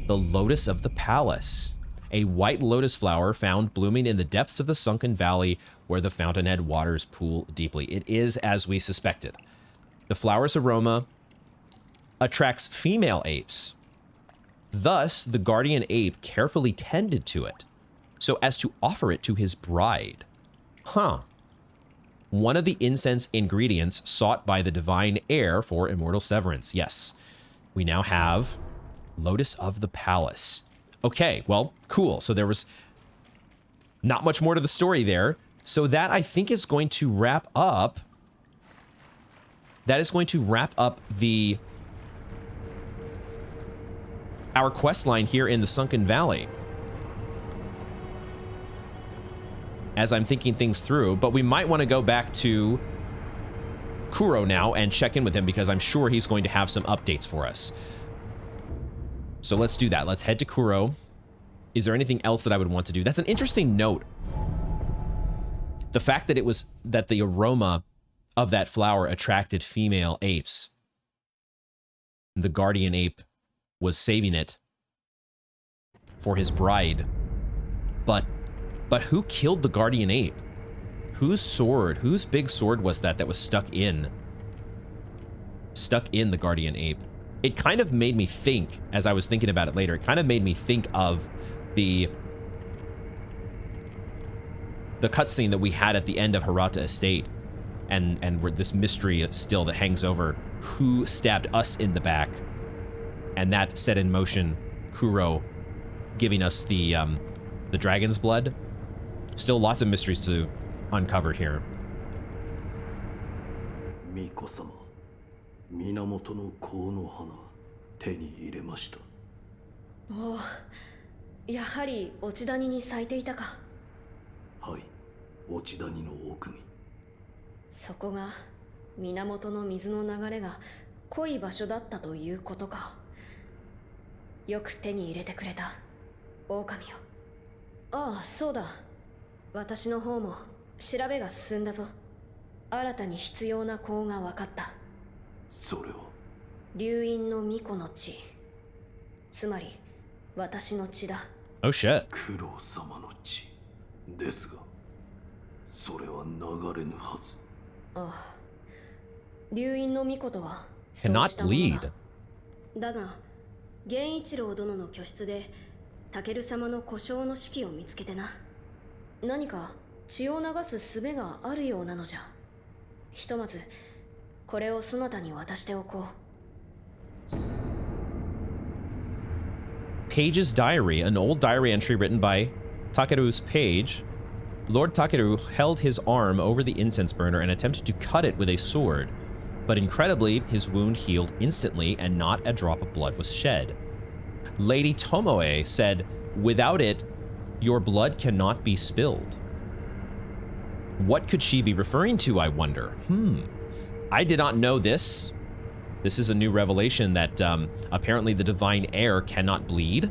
the Lotus of the Palace. A white lotus flower found blooming in the depths of the sunken valley where the fountainhead waters pool deeply. It is as we suspected. The flower's aroma attracts female apes. Thus, the guardian ape carefully tended to it so as to offer it to his bride. Huh. One of the incense ingredients sought by the divine heir for immortal severance. Yes, we now have Lotus of the Palace. Okay, well, cool. So there was not much more to the story there. So that, I think, is going to wrap up. That is going to wrap up our quest line here in the Sunken Valley. As I'm thinking things through, but we might want to go back to Kuro now and check in with him because I'm sure he's going to have some updates for us. So let's do that. Let's head to Kuro. Is there anything else that I would want to do? That's an interesting note. The fact that the aroma of that flower attracted female apes. The guardian ape was saving it for his bride. But who killed the guardian ape? Whose big sword was that was stuck in the guardian ape? It kind of made me think, as I was thinking about it later, it kind of made me think of the cutscene that we had at the end of Hirata Estate, and where this mystery still that hangs over who stabbed us in the back, and that set in motion Kuro giving us the dragon's blood. Still lots of mysteries to uncover here. Miko-sama, Minamoto no kou no hana, te ni iremashita. Oh, やはり落ち谷に咲いていたか。はい、落ち谷の奥に。そこが源の水の流れが濃い場所だったということか。よく手に入れてくれた、狼よ。ああ、そうだ。私の方も調べが進んだぞ。新たに必要な香が分かった。それは流因の巫女の血。つまり私の血だ。Oh shit. 九郎様の血ですが、それは流れぬはず。ああ、流因の巫女とはそう Cannot したもの bleed. だ。だが、源一郎殿の居室でタケル様の故障の式を見つけてな。何か血を流す術があるようなのじゃ。ひとまずこれをそなたに渡しておこう。 Page's diary, an old diary entry written by Takeru's page. Lord Takeru held his arm over the incense burner and attempted to cut it with a sword, but incredibly, his wound healed instantly and not a drop of blood was shed. Lady Tomoe said, "Without it, your blood cannot be spilled." What could she be referring to, I wonder? I did not know this. This is a new revelation that apparently the divine heir cannot bleed.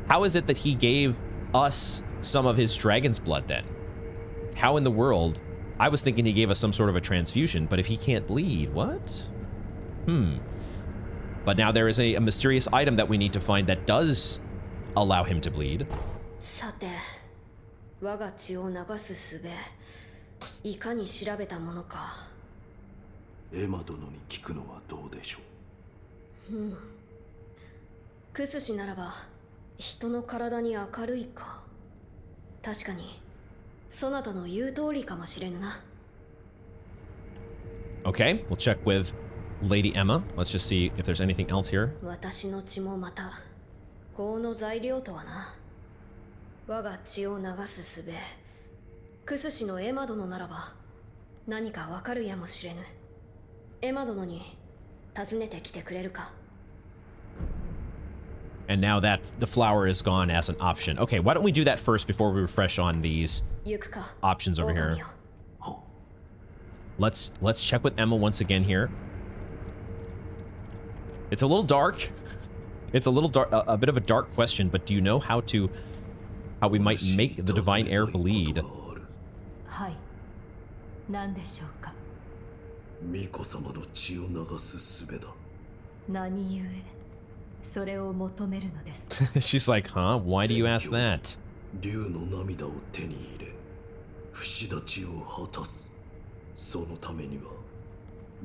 How is it that he gave us some of his dragon's blood then? How in the world? I was thinking he gave us some sort of a transfusion, but if he can't bleed, what? But now there is a mysterious item that we need to find that does allow him to bleed. さて、我が血を流す術、いかに調べたものか。エマ殿に聞くのはどうでしょう。クスシならば人の体に明るいか。確かにそなたの言う通りかもしれぬな。 Okay, we'll check with Lady Emma. Let's just see if there's anything else here. 私の血もまた法の材料とはな。我が血を流す術、クスシのエマ殿ならば何かわかるやもしれぬ。エマ殿に尋ねてきてくれるか。 And now that the flower is gone as an option. Okay, why don't we do that first before we refresh on these 行くか。 options over here. 狼よ。 Let's check with Emma once again here. It's a little dark. It's a little dark, a bit of a dark question, but do you know how we might make the divine heir bleed? はい。何でしょうか。巫女様の血を流す術だ。何故それを求めるのです。She's like, huh? Why do you ask that? 竜の涙を手に入れ、不死立ちを果たす。そのためには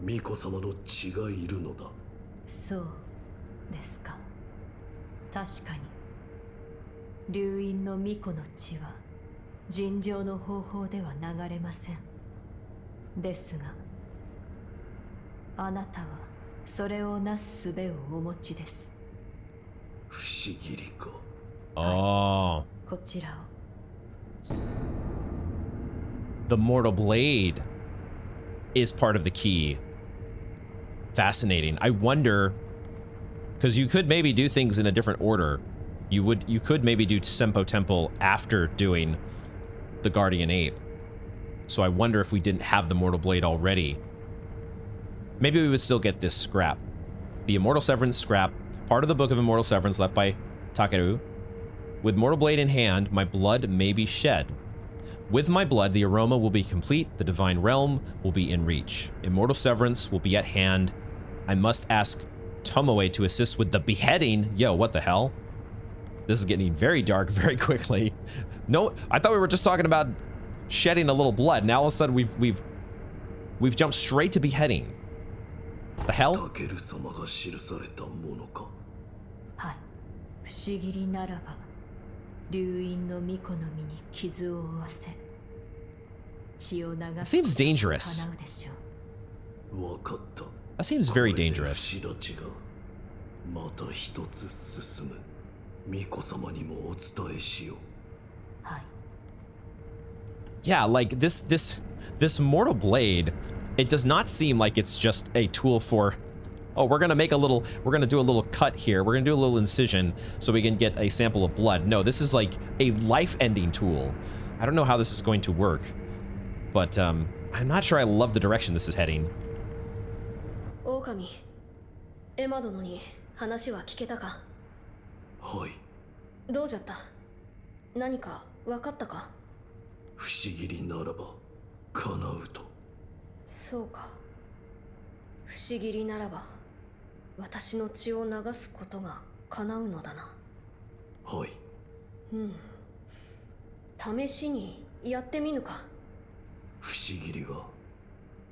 巫女様の血がいるのだ。そうですか。確かに流因の巫女の血は尋常の方法では流れません。ですがあなたはそれをなす術をお持ちです。不思議りか。Oh. こちらを。 The mortal blade is part of the key. Fascinating. I wonder, because you could maybe do things in a different order. You could maybe do Senpo Temple after doing the Guardian Ape. So I wonder if we didn't have the mortal blade already. Maybe we would still get this scrap. The Immortal Severance scrap, part of the Book of Immortal Severance left by Takeru. With mortal blade in hand, my blood may be shed. With my blood, the aroma will be complete, the divine realm will be in reach. Immortal Severance will be at hand. I must ask Tomoe to assist with the beheading. Yo, what the hell? This is getting very dark very quickly. No, I thought we were just talking about shedding a little blood. Now all of a sudden we've jumped straight to beheading. The hell? タケル様が記されたものか。はい。不思議りならば流因の巫女の身に傷を負わせ血を流す Seems dangerous. 叶うでしょう。わかった。That seems very これで dangerous. 不死立ちがまた一つ進む。巫女様にもお伝えしよう。はい。 Yeah, like this mortal blade, it does not seem like it's just a tool for, oh, we're gonna do a little cut here, we're gonna do a little incision so we can get a sample of blood. No, this is like a life-ending tool. I don't know how this is going to work, but I'm not sure I love the direction this is heading. 狼、エマ殿に話は聞けたか。はい。どうじゃった。何か分かったか。不思議りならば叶うと。そうか。不思議りならば私の血を流すことが叶うのだな。はい。試しにやってみぬか。不思議りは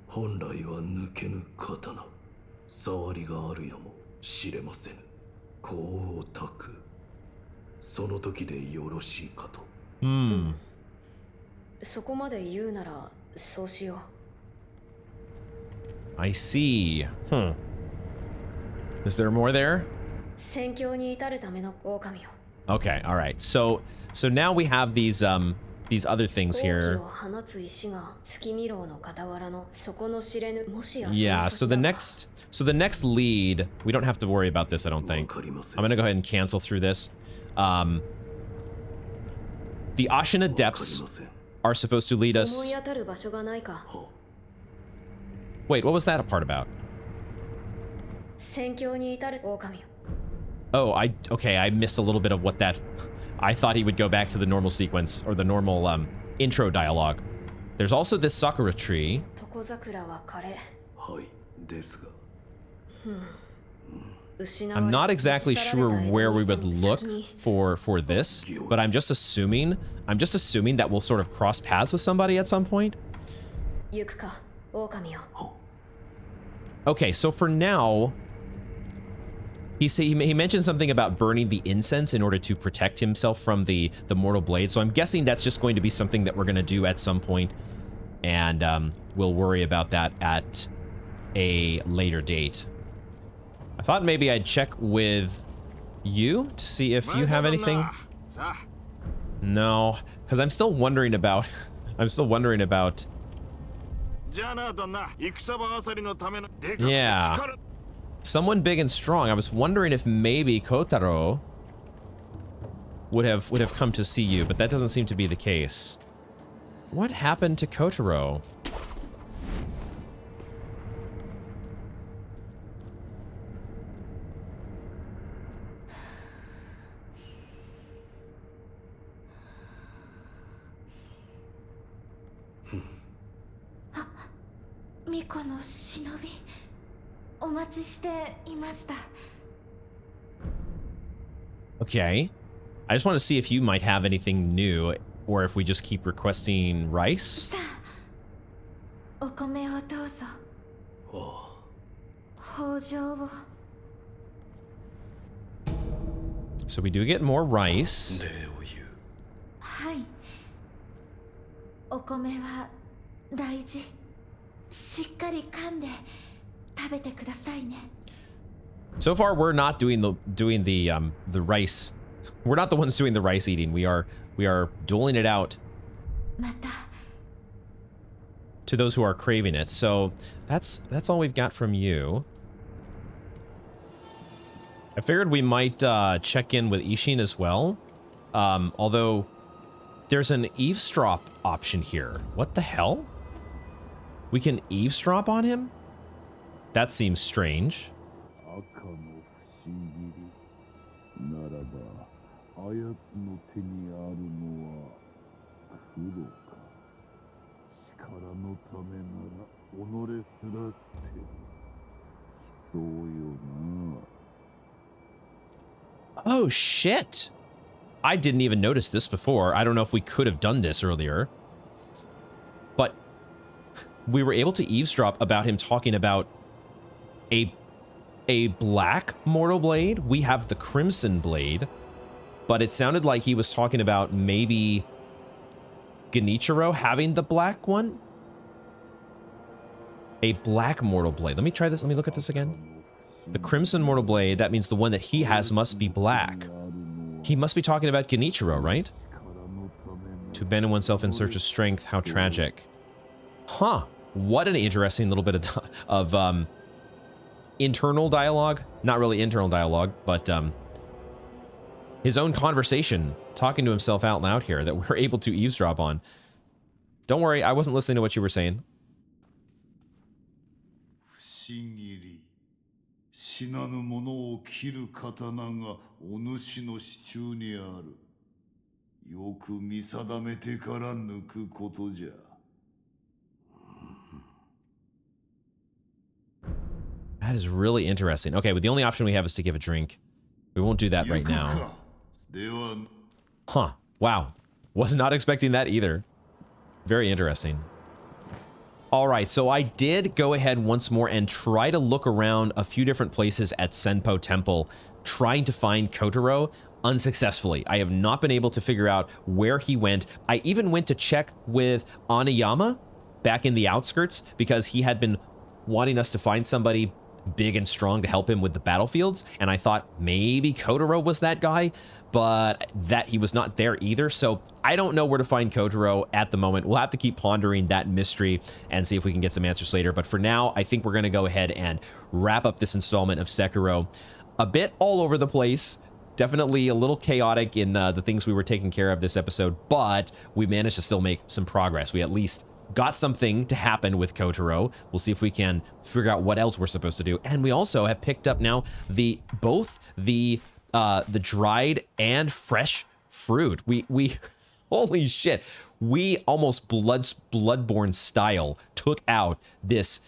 本来は抜けぬ刀。触りがあるやもしれませぬ。功をたく。その時でよろしいかと。そこまで言うならそうしよ I see. Is there more there? 戦況に至るための狼よ。 Okay, all right. So now we have these other things here. 放棄を放つ石が月見楼の傍らの底の知れぬもしや Yeah, so その the next lead, we don't have to worry about this, I don't think. I'm gonna go ahead and cancel through this. The Ashina depths are supposed to lead 思 us. い当たる場所がないか。 Wait, what was that a part about? 戦況に至る狼よ。 Oh, okay, I missed a little bit of what that. I thought he would go back to the normal sequence or the normal intro dialogue. There's also this sakura tree. 床桜は枯れ。はいですが I'm not exactly sure where we would look for this, but I'm just assuming that we'll sort of cross paths with somebody at some point. 行くか、狼よ。 Okay, so for now, he mentioned something about burning the incense in order to protect himself from the mortal blade. So I'm guessing that's just going to be something that we're going to do at some point, and we'll worry about that at a later date. I thought maybe I'd check with you to see if you have anything. No, because I'm still wondering about. Yeah. Someone big and strong. I was wondering if maybe Kotaro would have come to see you, but that doesn't seem to be the case. What happened to Kotaro? Miko no shinobi, お待ちしていました。 Okay. I just want to see if you might have anything new, or if we just keep requesting rice. さあ、お米をどうぞ。豊穣を。 So we do get more rice. 礼を言うはい。お米は大事。しっかり噛んで食べてくださいね。 So far, we're not doing the rice. We're not the ones doing the rice eating. We are doling it out また。 to those who are craving it. So that's all we've got from you. I figured we might check in with Ishin as well. Although there's an eavesdrop option here. What the hell? We can eavesdrop on him? That seems strange. 赤の不思議ならばあやつの手にあるのは黒か力のためなら己すら捨てるそうよな Oh shit! I didn't even notice this before. I don't know if we could have done this earlier. But we were able to eavesdrop about him talking about a black mortal blade. We have the crimson blade, but it sounded like he was talking about maybe Genichiro having the black one. A black mortal blade. Let me try this. Let me look at this again. The crimson mortal blade, that means the one that he has must be black. He must be talking about Genichiro, right? To abandon oneself in search of strength, how tragic. Huh. What an interesting little bit of internal dialogue. Not really internal dialogue, but his own conversation, talking to himself out loud here that we're able to eavesdrop on. Don't worry, I wasn't listening to what you were saying. 不思議り死なぬ者を切る刀がお主の手中にあるよく見定めてから抜くことじゃ That is really interesting. Okay, but the only option we have is to give a drink. We won't do that right now. では Huh. Wow. Was not expecting that either. Very interesting. All right, so I did go ahead once more and try to look around a few different places at Senpo Temple, trying to find Kotaro unsuccessfully. I have not been able to figure out where he went. I even went to check with Anayama back in the outskirts because he had been wanting us to find somebody big and strong to help him with the battlefields, and I thought maybe Kotaro was that guy, but that he was not there either. So I don't know where to find Kotaro at the moment. We'll have to keep pondering that mystery and see if we can get some answers later. But for now, I think we're going to go ahead and wrap up this installment of Sekiro. A bit all over the place. Definitely a little chaotic in the things we were taking care of this episode, but we managed to still make some progress. We at least got something to happen with Kotaro. We'll see if we can figure out what else we're supposed to do. And we also have picked up now both the dried and fresh fruit. We holy shit. We almost Bloodborne style took out this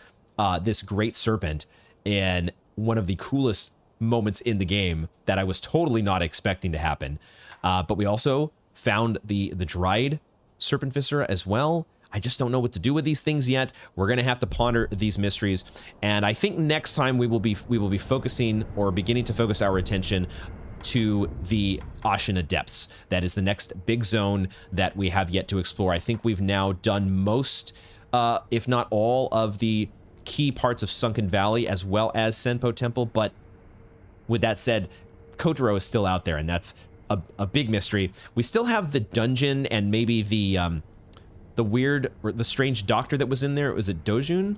great serpent in one of the coolest moments in the game that I was totally not expecting to happen. But we also found the dried serpent viscera as well. I just don't know what to do with these things yet. We're going to have to ponder these mysteries. And I think next time we will be focusing, or beginning to focus our attention to the Ashina depths. That is the next big zone that we have yet to explore. I think we've now done most, if not all, of the key parts of Sunken Valley as well as Senpo Temple. But with that said, Kotaro is still out there, and that's a big mystery. We still have the dungeon and maybe the strange doctor that was in there. Was it Dojun?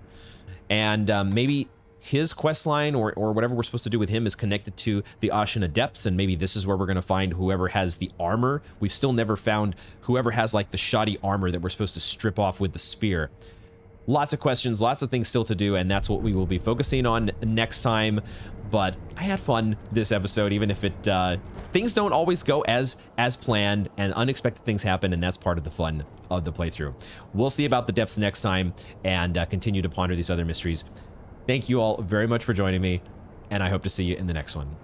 And maybe his quest line or whatever we're supposed to do with him is connected to the Ashina depths, and maybe this is where we're going to find whoever has the armor. We've still never found whoever has like the shoddy armor that we're supposed to strip off with the spear. Lots of questions, lots of things still to do, and that's what we will be focusing on next time. But I had fun this episode, even if it things don't always go as planned, and unexpected things happen, and that's part of the fun of the playthrough. We'll see about the depths next time, and continue to ponder these other mysteries. Thank you all very much for joining me, and I hope to see you in the next one.